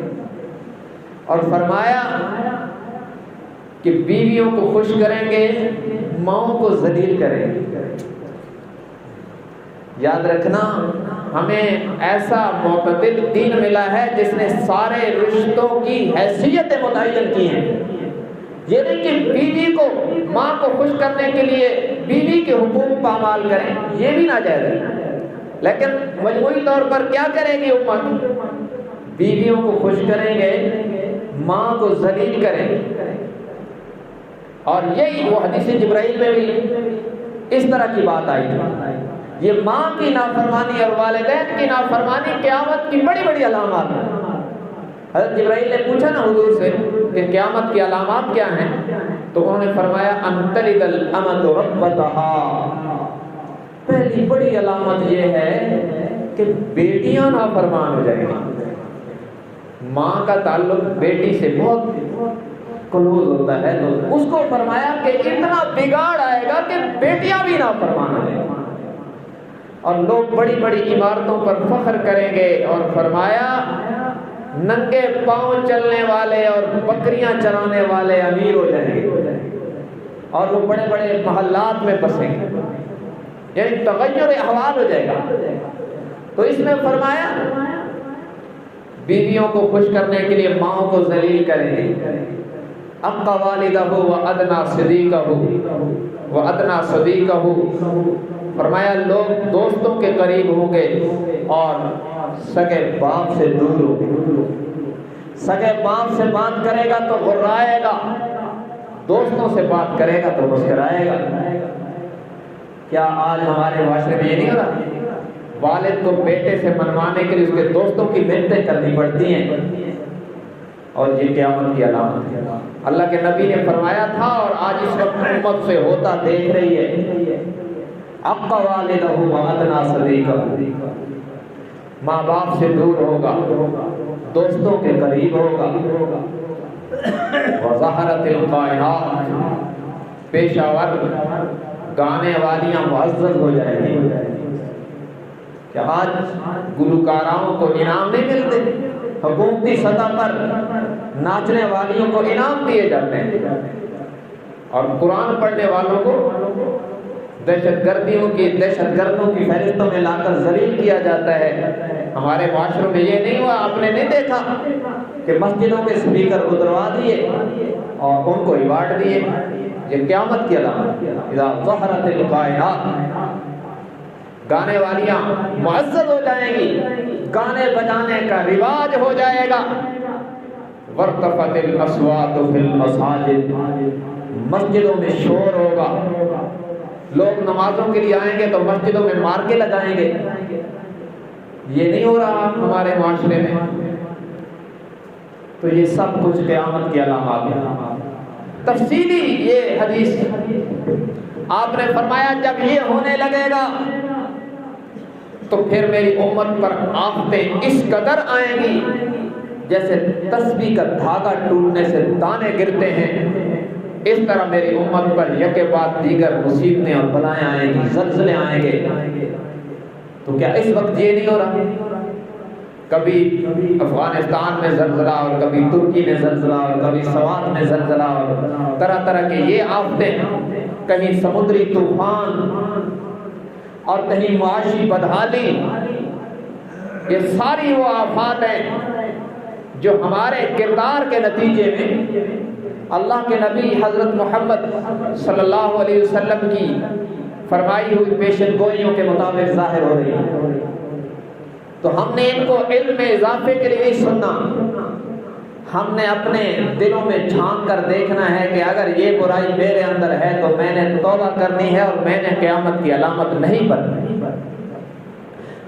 اور فرمایا کہ بیویوں کو خوش کریں گے، ماؤں کو ذلیل کریں گے. یاد رکھنا ہمیں ایسا معتدل دین ملا ہے جس نے سارے رشتوں کی حیثیتیں متعین کی ہیں. یہ نہیں کہ بیوی کو ماں کو خوش کرنے کے لیے بیوی کے حقوق پامال کریں، یہ بھی ناجائز ہے. لیکن مجموعی طور پر کیا کرے گی امت؟ بیویوں کو خوش کریں گے، ماں کو ذلیل کریں گے. اور یہی وہ حدیث جبرائیل میں بھی اس طرح کی بات آئی تھی. یہ ماں کی نافرمانی اور والدین کی نافرمانی قیامت کی بڑی بڑی علامات ہیں. حضرت جبرائیل نے پوچھا نا حضور سے کہ قیامت کی علامات کیا ہیں، تو انہوں نے فرمایا ان تلد الامۃ ربتها. پہلی بڑی علامت یہ ہے کہ بیٹیاں نافرمان ہو جائیں گی. ماں کا تعلق بیٹی سے بہت کلوز ہوتا ہے، تو اس کو فرمایا کہ اتنا بگاڑ آئے گا کہ بیٹیاں بھی نافرمان ہو جائیں گی اور لوگ بڑی بڑی عمارتوں پر فخر کریں گے. اور فرمایا ننگے پاؤں چلنے والے اور بکریاں چرانے والے امیر ہو جائیں گے اور وہ بڑے بڑے محلات میں بسیں گے، یعنی تغیر احوال ہو جائے گا. تو اس میں فرمایا بیویوں کو خوش کرنے کے لیے ماؤں کو ذلیل کریں گے. اقا والدہ و ادنا صدیقہ و ادنا صدیقہ. فرمایا لوگ دوستوں کے قریب ہوں گے اور سگے باپ سے دور ہوں گے. سگے باپ سے بات کرے گا تو غرائے گا، دوستوں سے بات کرے گا تو مسکرائے گا. کیا آج ہمارے معاشرے میں یہ نہیں ہو رہا؟ والد کو بیٹے سے منوانے کے لیے اس کے دوستوں کی منتیں کرنی پڑتی ہیں، اور یہ قیامت کی علامت ہے. اللہ کے نبی نے فرمایا تھا اور آج اس وقت امت سے ہوتا دیکھ رہی ہے. اقا والدہ و ادنا صدیقہ. ماں باپ سے دور ہوگا، دوستوں کے قریب ہوگا. وظہرت القائنات. پیشہ ور گانے والیاں معزز ہو جائیں گی. کہ آج گلوکاراؤں کو انعام نہیں ملتے، حکومتی سطح پر ناچنے والیوں کو انعام دیے جاتے ہیں اور قرآن پڑھنے والوں کو دہشت گردوں کی فہرستوں میں لا کر ذلیل کیا جاتا ہے. ہمارے معاشروں میں یہ نہیں ہوا، آپ نے نہیں دیکھا کہ مسجدوں کے اسپیکر اتروا دیے اور ان کو ایوارڈ دیے. یہ قیامت کی علامت. اذا ظہرت القائنات. گانے والیاں معزز ہو جائیں گی، گانے بجانے کا رواج ہو جائے گا. وارتفعت الاصوات فی المساجد. مسجدوں میں شور ہوگا، لوگ نمازوں کے لیے آئیں گے تو مسجدوں میں مارکے لگائیں گے. یہ نہیں ہو رہا ہمارے معاشرے میں. تو یہ سب کچھ قیامت کی علامات ہیں. تفصیلی یہ حدیث آپ نے فرمایا جب یہ ہونے لگے گا تو پھر میری امت پر آفتیں اس قدر آئیں گی جیسے تسبیح کا دھاگا ٹوٹنے سے دانے گرتے ہیں، اس طرح میری امت پر یکے بعد دیگر مصیبتیں اور بلائیں آئیں گی، زلزلے آئیں گے۔ تو کیا اس وقت یہ نہیں ہو رہا؟ کبھی افغانستان میں زلزلہ اور کبھی ترکی میں زلزلہ اور کبھی سوات میں زلزلہ اور طرح طرح کے یہ آفتیں، کہیں سمندری طوفان اور کہیں معاشی بدحالی، یہ ساری وہ آفات ہیں جو ہمارے کردار کے نتیجے میں اللہ کے نبی حضرت محمد صلی اللہ علیہ وسلم کی فرمائی ہوئی پیشن گوئیوں کے مطابق ظاہر ہو رہی ہے۔ تو ہم نے ان کو علم میں اضافے کے لیے نہیں سننا، ہم نے اپنے دلوں میں جھانک کر دیکھنا ہے کہ اگر یہ برائی میرے اندر ہے تو میں نے توبہ کرنی ہے اور میں نے قیامت کی علامت نہیں بننی۔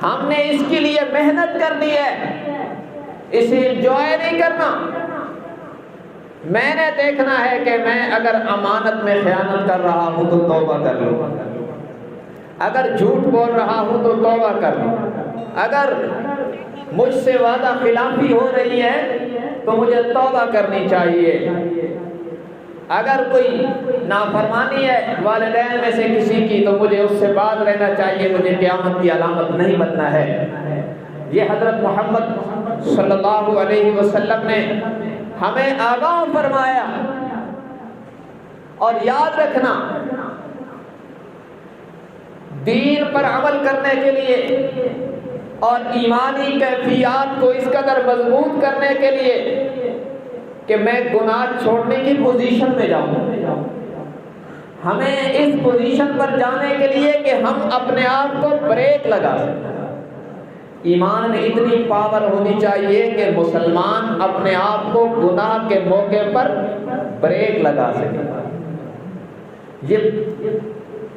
ہم نے اس کے لیے محنت کرنی ہے، اسے انجوائے نہیں کرنا۔ میں نے دیکھنا ہے کہ میں اگر امانت میں خیانت کر رہا ہوں تو توبہ کر لوں، اگر جھوٹ بول رہا ہوں تو توبہ کر لوں، اگر مجھ سے وعدہ خلافی ہو رہی ہے تو مجھے توبہ کرنی چاہیے، اگر کوئی نافرمانی ہے والدین میں سے کسی کی تو مجھے اس سے باز رہنا چاہیے، مجھے قیامت کی علامت نہیں بننا ہے۔ یہ حضرت محمد صلی اللہ علیہ وسلم نے ہمیں آگاہ فرمایا۔ اور یاد رکھنا، دین پر عمل کرنے کے لیے اور ایمانی کیفیات کو اس قدر مضبوط کرنے کے لیے کہ میں گناہ چھوڑنے کی پوزیشن میں جاؤں، ہمیں اس پوزیشن پر جانے کے لیے کہ ہم اپنے آپ کو بریک لگا سکیں۔ ایمان میں اتنی پاور ہونی چاہیے کہ مسلمان اپنے آپ کو گناہ کے موقع پر بریک لگا سکے۔ یہ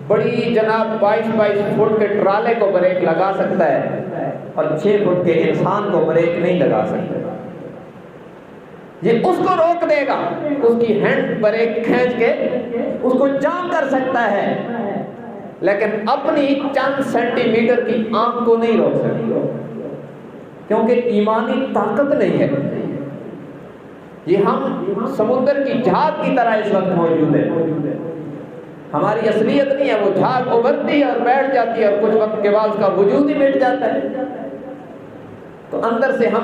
بڑی جناب 22 فٹ کے ٹرالے کو بریک لگا سکتا ہے اور 6 فٹ کے انسان کو بریک نہیں لگا سکتا۔ یہ اس کو روک دے گا، اس کی ہینڈ بریک کھینچ کے اس کو جام کر سکتا ہے، لیکن اپنی چند سینٹی میٹر کی آنکھ کو نہیں روک سکتا، کیونکہ ایمانی طاقت نہیں ہے۔ یہ ہم سمندر کی جھاگ کی طرح اس وقت موجود ہے، ہماری اصلیت نہیں ہے۔ وہ جھاگ ابھرتی ہے اور بیٹھ جاتی ہے اور کچھ وقت کے بعد اس کا وجود ہی مٹ جاتا ہے۔ تو اندر سے ہم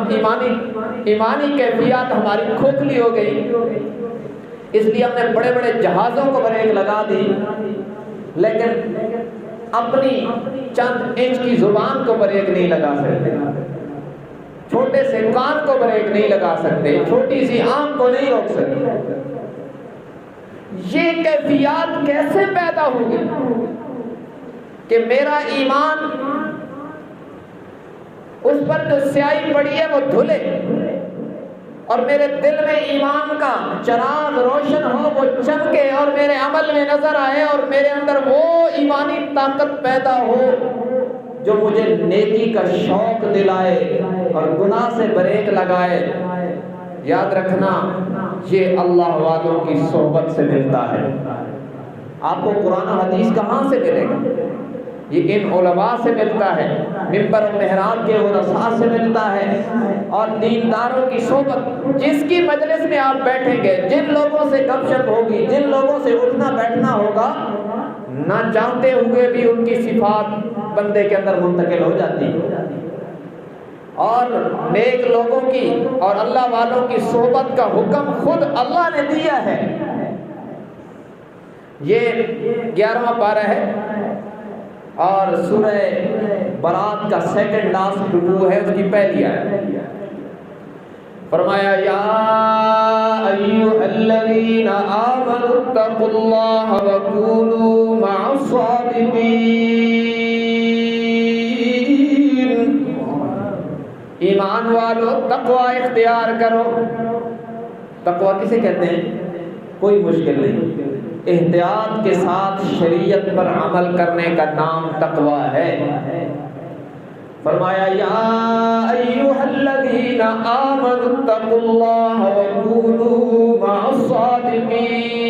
ایمانی کیفیات ہماری کھوکھلی ہو گئی، اس لیے ہم نے بڑے بڑے جہازوں کو بریک لگا دی، لیکن اپنی چند انچ کی زبان کو بریک نہیں لگا سکتے، چھوٹے سے کان کو بریک نہیں لگا سکتے، چھوٹی سی آنکھ کو نہیں روک سکتے۔ یہ کیفیات کیسے پیدا ہوگی کہ میرا ایمان اس پر جو سیاہی پڑی ہے وہ دھلے اور میرے دل میں ایمان کا چراغ روشن ہو، وہ چمکے اور میرے عمل میں نظر آئے اور میرے اندر وہ ایمانی طاقت پیدا ہو جو مجھے نیکی کا شوق دلائے اور گناہ سے بریک لگائے۔ یاد رکھنا، یہ اللہ والوں کی صحبت سے ملتا ہے۔ آپ کو قرآن حدیث کہاں سے ملے گا؟ یہ ان علماء سے ملتا ہے، منبر و محراب کے ورثاء سے ملتا ہے، اور دینداروں کی صحبت، جس کی مجلس میں آپ بیٹھیں گے، جن لوگوں سے گپ شپ ہوگی، جن لوگوں سے اٹھنا بیٹھنا ہوگا، نہ چاہتے ہوئے بھی ان کی صفات بندے کے اندر منتقل ہو جاتی ہے۔ اور نیک لوگوں کی اور اللہ والوں کی صحبت کا حکم خود اللہ نے دیا ہے۔ یہ 11واں پارہ ہے اور سورہ برات کا سیکنڈ لاسٹ رکوع ہے، اس کی پہلی آیت۔ فرمایا یا ایھا الذین آمنوا اتقوا اللہ وکونوا مع الصادقین۔ ایمان والو تقوی اختیار کرو۔ تقوی کسے کہتے ہیں؟ کوئی مشکل نہیں، احتیاط کے ساتھ شریعت پر عمل کرنے کا نام تقوی ہے۔ فرمایا یا ایھا الذین آمنوا اتقوا اللہ وکونوا مع الصادقین۔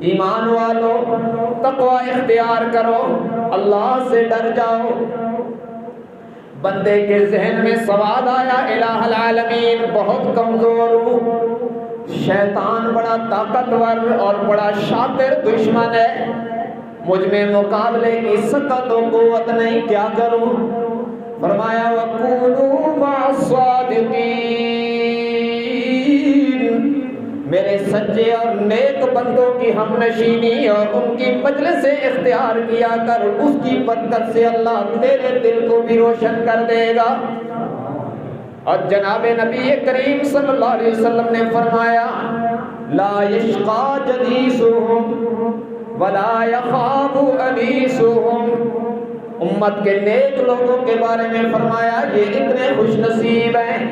ایمان والو تقوی اختیار کرو، اللہ سے ڈر جاؤ۔ بندے کے ذہن میں سوال آیا الہ العالمین بہت کمزور ہوں، شیطان بڑا طاقتور اور بڑا شاطر دشمن ہے، مجھ میں مقابلے کی طاقت و قوت نہیں، کیا کروں؟ فرمایا وَكُونُوا مَعَ الصَّادِقِينَ، میرے سچے اور نیک بندوں کی ہم نشینی اور ان کی مجلس سے اختیار کیا کر، اس کی برکت سے اللہ تیرے دل کو بھی روشن کر دے گا۔ اور جناب نبی کریم صلی اللہ علیہ وسلم نے فرمایا لا یشقى جلیسهم ولا یخاب انیسهم، امت کے نیک لوگوں کے بارے میں فرمایا یہ اتنے خوش نصیب ہیں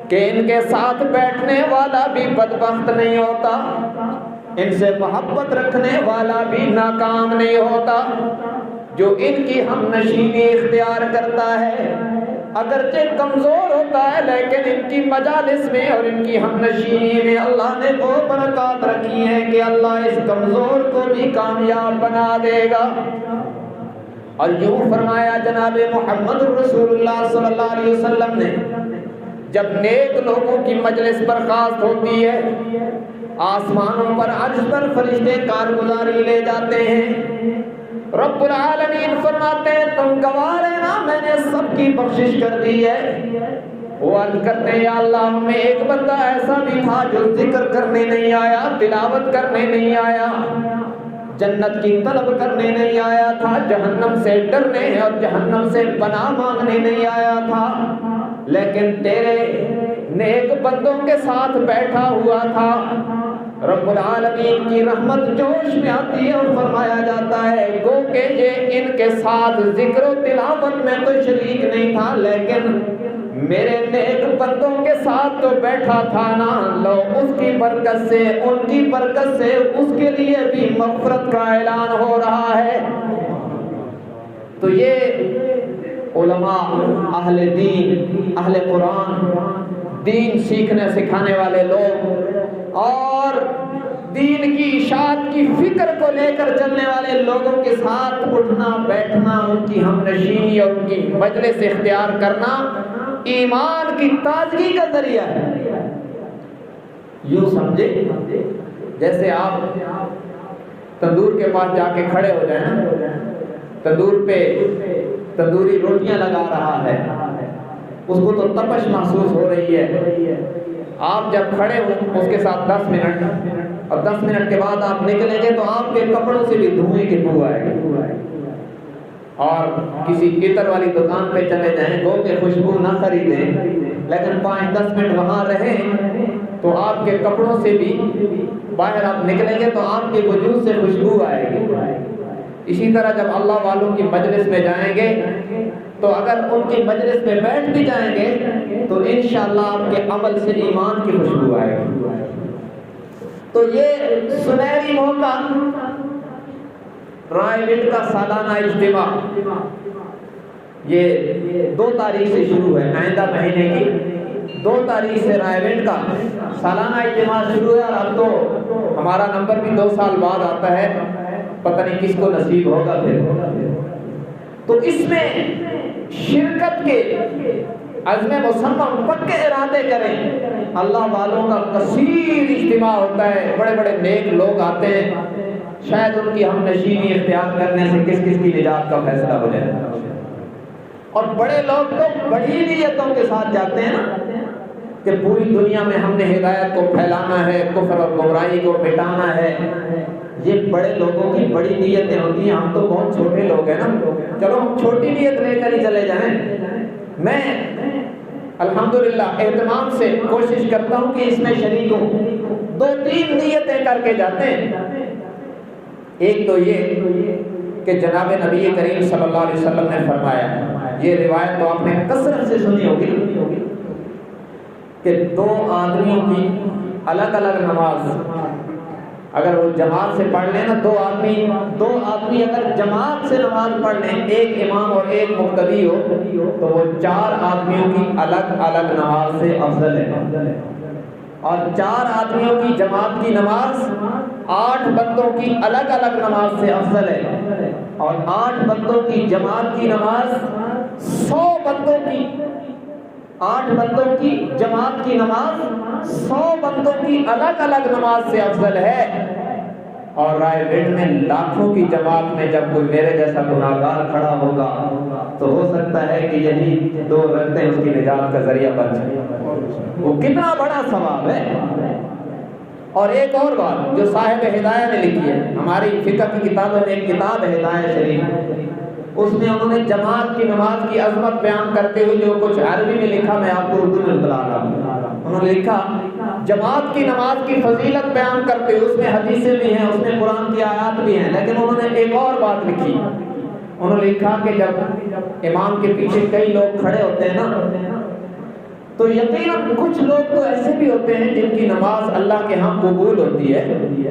کہ ان کے ساتھ بیٹھنے والا بھی بدبخت نہیں ہوتا، ان سے محبت رکھنے والا بھی ناکام نہیں ہوتا، جو ان کی ہم نشینی اختیار کرتا ہے اگرچہ کمزور ہوتا ہے لیکن ان کی مجالس میں اور ان کی ہم نشینی میں اللہ نے وہ برکات رکھی ہیں کہ اللہ اس کمزور کو بھی کامیاب بنا دے گا۔ اور یوں فرمایا جناب محمد رسول اللہ صلی اللہ علیہ وسلم نے جب نیک لوگوں کی مجلس برخاست ہوتی ہے، آسمانوں پر عرش پر فرشتے کارگزاری لے جاتے ہیں، رب العالمین فرماتے ہیں تم گوار ہیں نا میں نے سب کی بخشش کر دی ہے۔ وہ عرض کرتے ہیں یا اللہ ہمیں ایک بندہ ایسا بھی تھا جو ذکر کرنے نہیں آیا، تلاوت کرنے نہیں آیا، جنت کی طلب کرنے نہیں آیا تھا، جہنم سے ڈرنے اور جہنم سے پناہ مانگنے نہیں آیا تھا، لیکن تیرے نیک بندوں کے ساتھ بیٹھا ہوا تھا۔ رب العالمین کی رحمت جوش میں آتی ہے اور فرمایا جاتا ہے گو کہ یہ ان کے ساتھ ذکر و تلاوت میں تو شریک نہیں تھا لیکن میرے نیک بندوں کے ساتھ تو بیٹھا تھا نا، لو اس کی برکت سے ان کی برکت سے اس کے لیے بھی مغفرت کا اعلان ہو رہا ہے۔ تو یہ علماء اہل دین، اہل قرآن، دین سیکھنے سکھانے والے لوگ اور دین کی اشاعت کی فکر کو لے کر چلنے والے لوگوں کے ساتھ اٹھنا بیٹھنا، ان کی ہم نشینی اور ان کی مجلس اختیار کرنا ایمان کی تازگی کا ذریعہ ہے۔ یوں سمجھے جیسے آپ تندور کے پاس جا کے کھڑے ہو جائیں، تندور پہ تندوری روٹیاں لگا رہا ہے، اس کو تو تپش محسوس ہو رہی ہے، آپ جب کھڑے ہوں اس کے ساتھ 10 منٹ اور 10 منٹ کے بعد آپ نکلیں گے تو آپ کے کپڑوں سے بھی دھوئیں کی بو آئے گی، اور کسی عطر والی دکان پہ چلے جائیں گو کہ خوشبو نہ خریدیں لیکن 5-10 منٹ وہاں رہیں تو آپ کے کپڑوں سے بھی باہر آپ نکلیں گے تو آپ کے وجود سے خوشبو آئے گی۔ اسی طرح جب اللہ والوں کی مجلس میں جائیں گے تو اگر ان کی مجلس میں بیٹھ بھی جائیں گے تو انشاءاللہ آپ کے عمل سے ایمان کی خوشبو آئے گی۔ تو یہ سنہری موقع رائے وڈ کا سالانہ اجتماع یہ 2 تاریخ سے شروع ہے، آئندہ مہینے کی 2 تاریخ سے رائے وڈ کا سالانہ اجتماع شروع ہے، اور اب تو ہمارا نمبر بھی 2 سال بعد آتا ہے، پتہ نہیں کس کو نصیب ہوگا پھر۔ تو اس میں شرکت کے عزم مصمم پکے ارادے کریں، اللہ والوں کا کثیر اجتماع ہوتا ہے، بڑے بڑے نیک لوگ آتے ہیں، شاید ان کی ہم نشینی اختیار کرنے سے کس کس کی نجات کا فیصلہ ہو جائے۔ اور بڑے لوگ تو بڑی نیتوں کے ساتھ جاتے ہیں نا کہ پوری دنیا میں ہم نے ہدایت کو پھیلانا ہے، کفر اور گمراہی کو مٹانا ہے، یہ بڑے لوگوں کی بڑی نیتیں ہوتی ہیں، ہم تو بہت چھوٹے لوگ ہیں نا، چلو ہم چھوٹی نیت لے کر ہی چلے جائیں۔ میں الحمدللہ اہتمام سے کوشش کرتا ہوں کہ اس میں شریک ہوں، 2-3 نیتیں کر کے جاتے ہیں۔ ایک تو یہ کہ جناب نبی کریم صلی اللہ علیہ وسلم نے فرمایا، یہ روایت تو آپ نے کثرت سے سنی ہوگی کہ 2 آدمیوں کی الگ الگ نماز اگر وہ جماعت سے پڑھ لیں نا، 2 آدمی اگر جماعت سے نماز پڑھ لیں، ایک امام اور ایک مقتدی ہو تو وہ 4 آدمیوں کی الگ الگ نماز سے افضل ہے، اور 4 آدمیوں کی جماعت کی نماز 8 بندوں کی الگ الگ نماز سے افضل ہے، اور 8 بندوں کی جماعت کی نماز 100 بندوں کی 8 بندوں کی جماعت کی نماز 100 بندوں کی الگ الگ نماز سے افضل ہے۔ اور رائے گڑھ میں لاکھوں کی جماعت میں جب کوئی میرے جیسا گناہگار کھڑا ہوگا تو ہو سکتا ہے کہ یہی 2 رکعتیں اس کی نجات کا ذریعہ بن جائیں۔ وہ کتنا بڑا ثواب ہے۔ اور ایک اور بات جو صاحب ہدایہ نے لکھی ہے، ہماری فقہ کی کتابوں میں ایک کتاب ہے ہدایہ شریف، اس میں انہوں نے جماعت کی نماز کی عظمت بیان کرتے ہوئے جو کچھ عربی میں لکھا میں آپ کو اردو میں بتا رہا ہوں۔ انہوں نے لکھا جماعت کی نماز کی فضیلت بیان کرتے ہوئے، اس میں حدیثیں بھی ہیں، اس میں قرآن کی آیات بھی ہیں، لیکن انہوں نے ایک اور بات لکھی۔ انہوں نے لکھا کہ جب امام کے پیچھے کئی لوگ کھڑے ہوتے ہیں نا، تو یقیناً کچھ لوگ تو ایسے بھی ہوتے ہیں جن کی نماز اللہ کے ہاں قبول ہوتی ہے،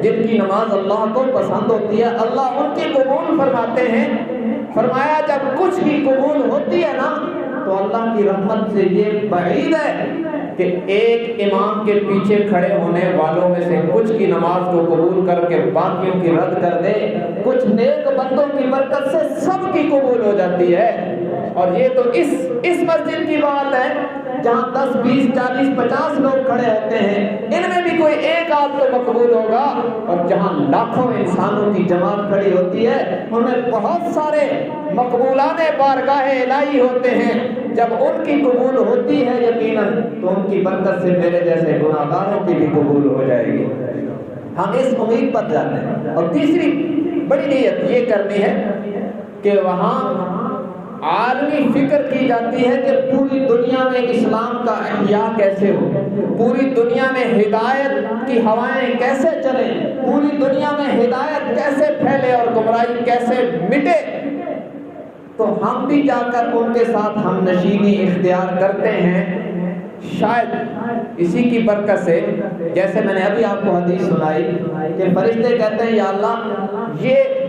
جن کی نماز اللہ کو پسند ہوتی ہے، اللہ ان کی قبول فرماتے ہیں۔ فرمایا جب کچھ کی قبول ہوتی ہے نا تو اللہ کی رحمت سے یہ بعید ہے کہ ایک امام کے پیچھے کھڑے ہونے والوں میں سے کچھ کی نماز کو قبول کر کے باقیوں کی رد کر دے۔ کچھ نیک بندوں کی برکت سے سب کی قبول ہو جاتی ہے۔ اور یہ تو اس مسجد کی بات ہے جہاں 10 20 40 50 لوگ کھڑے ہوتے ہیں، ان میں بھی کوئی ایک آدھ تو مقبول ہوگا، اور جہاں لاکھوں انسانوں کی جماعت کھڑی ہوتی ہے ان میں بہت سارے مقبولان بارگاہ الہی ہوتے ہیں۔ جب ان کی قبول ہوتی ہے یقیناً تو ان کی برکت سے میرے جیسے گناہگاروں کی بھی قبول ہو جائے گی۔ ہم اس امید پر جاتے ہیں۔ اور تیسری بڑی نیت یہ کرنی ہے کہ وہاں عالمی فکر کی جاتی ہے کہ پوری دنیا میں اسلام کا احیاء کیسے ہو، پوری دنیا میں ہدایت کی ہوائیں کیسے چلیں، پوری دنیا میں ہدایت کیسے پھیلے اور گمراہی کیسے مٹے۔ تو ہم بھی جا کر ان کے ساتھ ہم نشینی اختیار کرتے ہیں۔ شاید اسی کی برکت سے، جیسے میں نے ابھی آپ کو حدیث سنائی کہ فرشتے کہتے ہیں یا اللہ یہ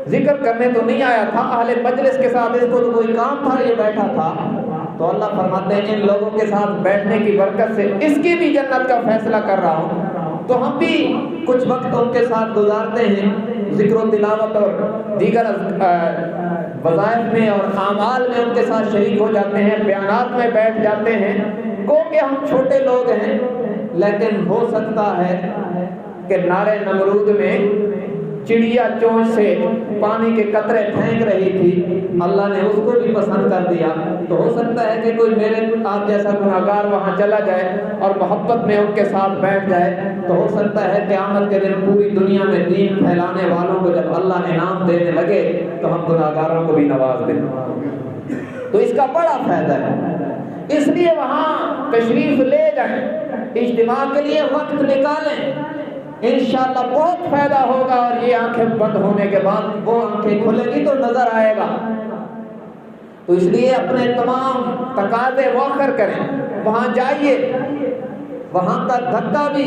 ذکر کرنے تو نہیں آیا تھا، اہل مجلس کے ساتھ اس کو تو کوئی کام تھا، یہ بیٹھا تھا۔ تو اللہ فرماتے ہیں ان لوگوں کے ساتھ بیٹھنے کی برکت سے اس کی بھی جنت کا فیصلہ کر رہا ہوں۔ تو ہم بھی کچھ وقت ان کے ساتھ گزارتے ہیں، ذکر و تلاوت اور دیگر وظائف میں اور اعمال میں ان کے ساتھ شریک ہو جاتے ہیں، بیانات میں بیٹھ جاتے ہیں۔ گو کہ ہم چھوٹے لوگ ہیں، لیکن ہو سکتا ہے کہ نارے نمرود میں چڑیا چونچ سے پانی کے قطرے پھینک رہی تھی، اللہ نے اس کو بھی پسند کر دیا۔ تو ہو سکتا ہے کہ کوئی میرے آپ جیسا گناہگار وہاں چلا جائے اور محبت میں ان کے ساتھ بیٹھ جائے، تو ہو سکتا ہے قیامت کے دن پوری دنیا میں دین پھیلانے والوں کو جب اللہ انعام دینے لگے تو ہم گناہگاروں کو بھی نواز دیں۔ تو اس کا بڑا فائدہ ہے، اس لیے وہاں تشریف لے جائیں، اجتماع کے لیے وقت نکالیں، انشاءاللہ بہت فائدہ ہوگا۔ اور یہ آنکھیں بند ہونے کے بعد وہ آنکھیں کھلیں گی تو نظر آئے گا۔ تو اس لیے اپنے تمام تقاضے مؤخر کریں، وہاں جائیے۔ وہاں کا دھکا بھی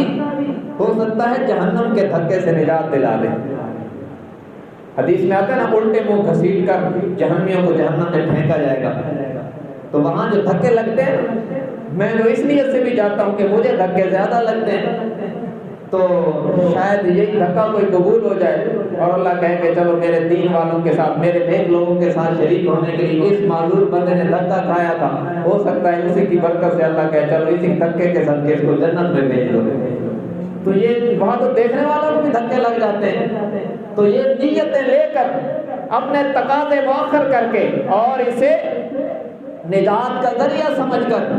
ہو سکتا ہے جہنم کے دھکے سے نجات دلا دے۔ حدیث میں آتا ہے نا الٹے منہ گھسیٹ کر جہنمیوں کو جہنم میں پھینکا جائے گا۔ تو وہاں جو دھکے لگتے ہیں، میں جو اس نیت سے بھی جاتا ہوں کہ مجھے دھکے زیادہ لگتے ہیں، تو شاید یہی دھکا کوئی قبول ہو جائے اور اللہ کہے کہ چلو میرے دین والوں کے ساتھ، میرے نیک لوگوں کے ساتھ شریک ہونے کے لیے اس معذور بندے نے دھکا کھایا تھا، ہو سکتا ہے اسی کی برکت سے اللہ کہے چلو اسی دھکے کے صدقے اس کو جنت میں بھیج دو۔ تو یہ وہاں تو دیکھنے والوں کو بھی دھکے لگ جاتے ہیں۔ تو یہ نیتیں لے کر اپنے تقاضے مؤخر کر کے اور اسے نجات کا ذریعہ سمجھ کر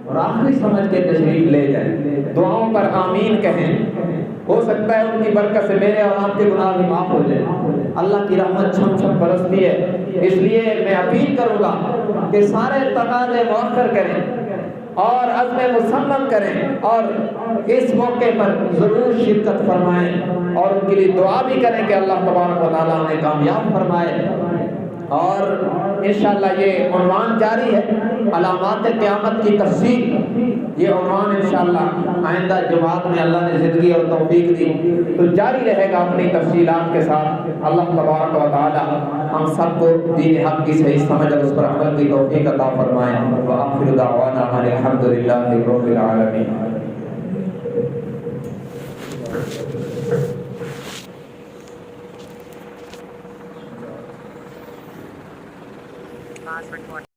اور آخری سمجھ کے تشریف لے جائیں، دعاؤں پر آمین کہیں۔ ہو سکتا ہے ان کی برکت سے میرے اور آپ کے گناہ بھی معاف ہو جائے۔ اللہ کی رحمت چھم چھم برستی ہے، اس لیے میں اپیل کروں گا کہ سارے تقاضے مؤخر کریں اور عزم مصمم کریں اور اس موقع پر ضرور شرکت فرمائیں اور ان کے لیے دعا بھی کریں کہ اللہ تبارک و تعالیٰ انہیں کامیاب فرمائے۔ اور انشاءاللہ یہ عنوان جاری ہے، علامات قیامت کی تفصیل، یہ عنوان انشاءاللہ آئندہ جماعت میں اللہ نے زندگی اور توفیق دی تو جاری رہے گا اپنی تفصیلات کے ساتھ۔ اللہ تبارک و تعالی ہم سب کو دین حق کی صحیح سمجھ اور اس پر عمل کی توفیق عطا فرمائے۔ وآخر دعوانا الحمدللہ رب العالمین۔ recording.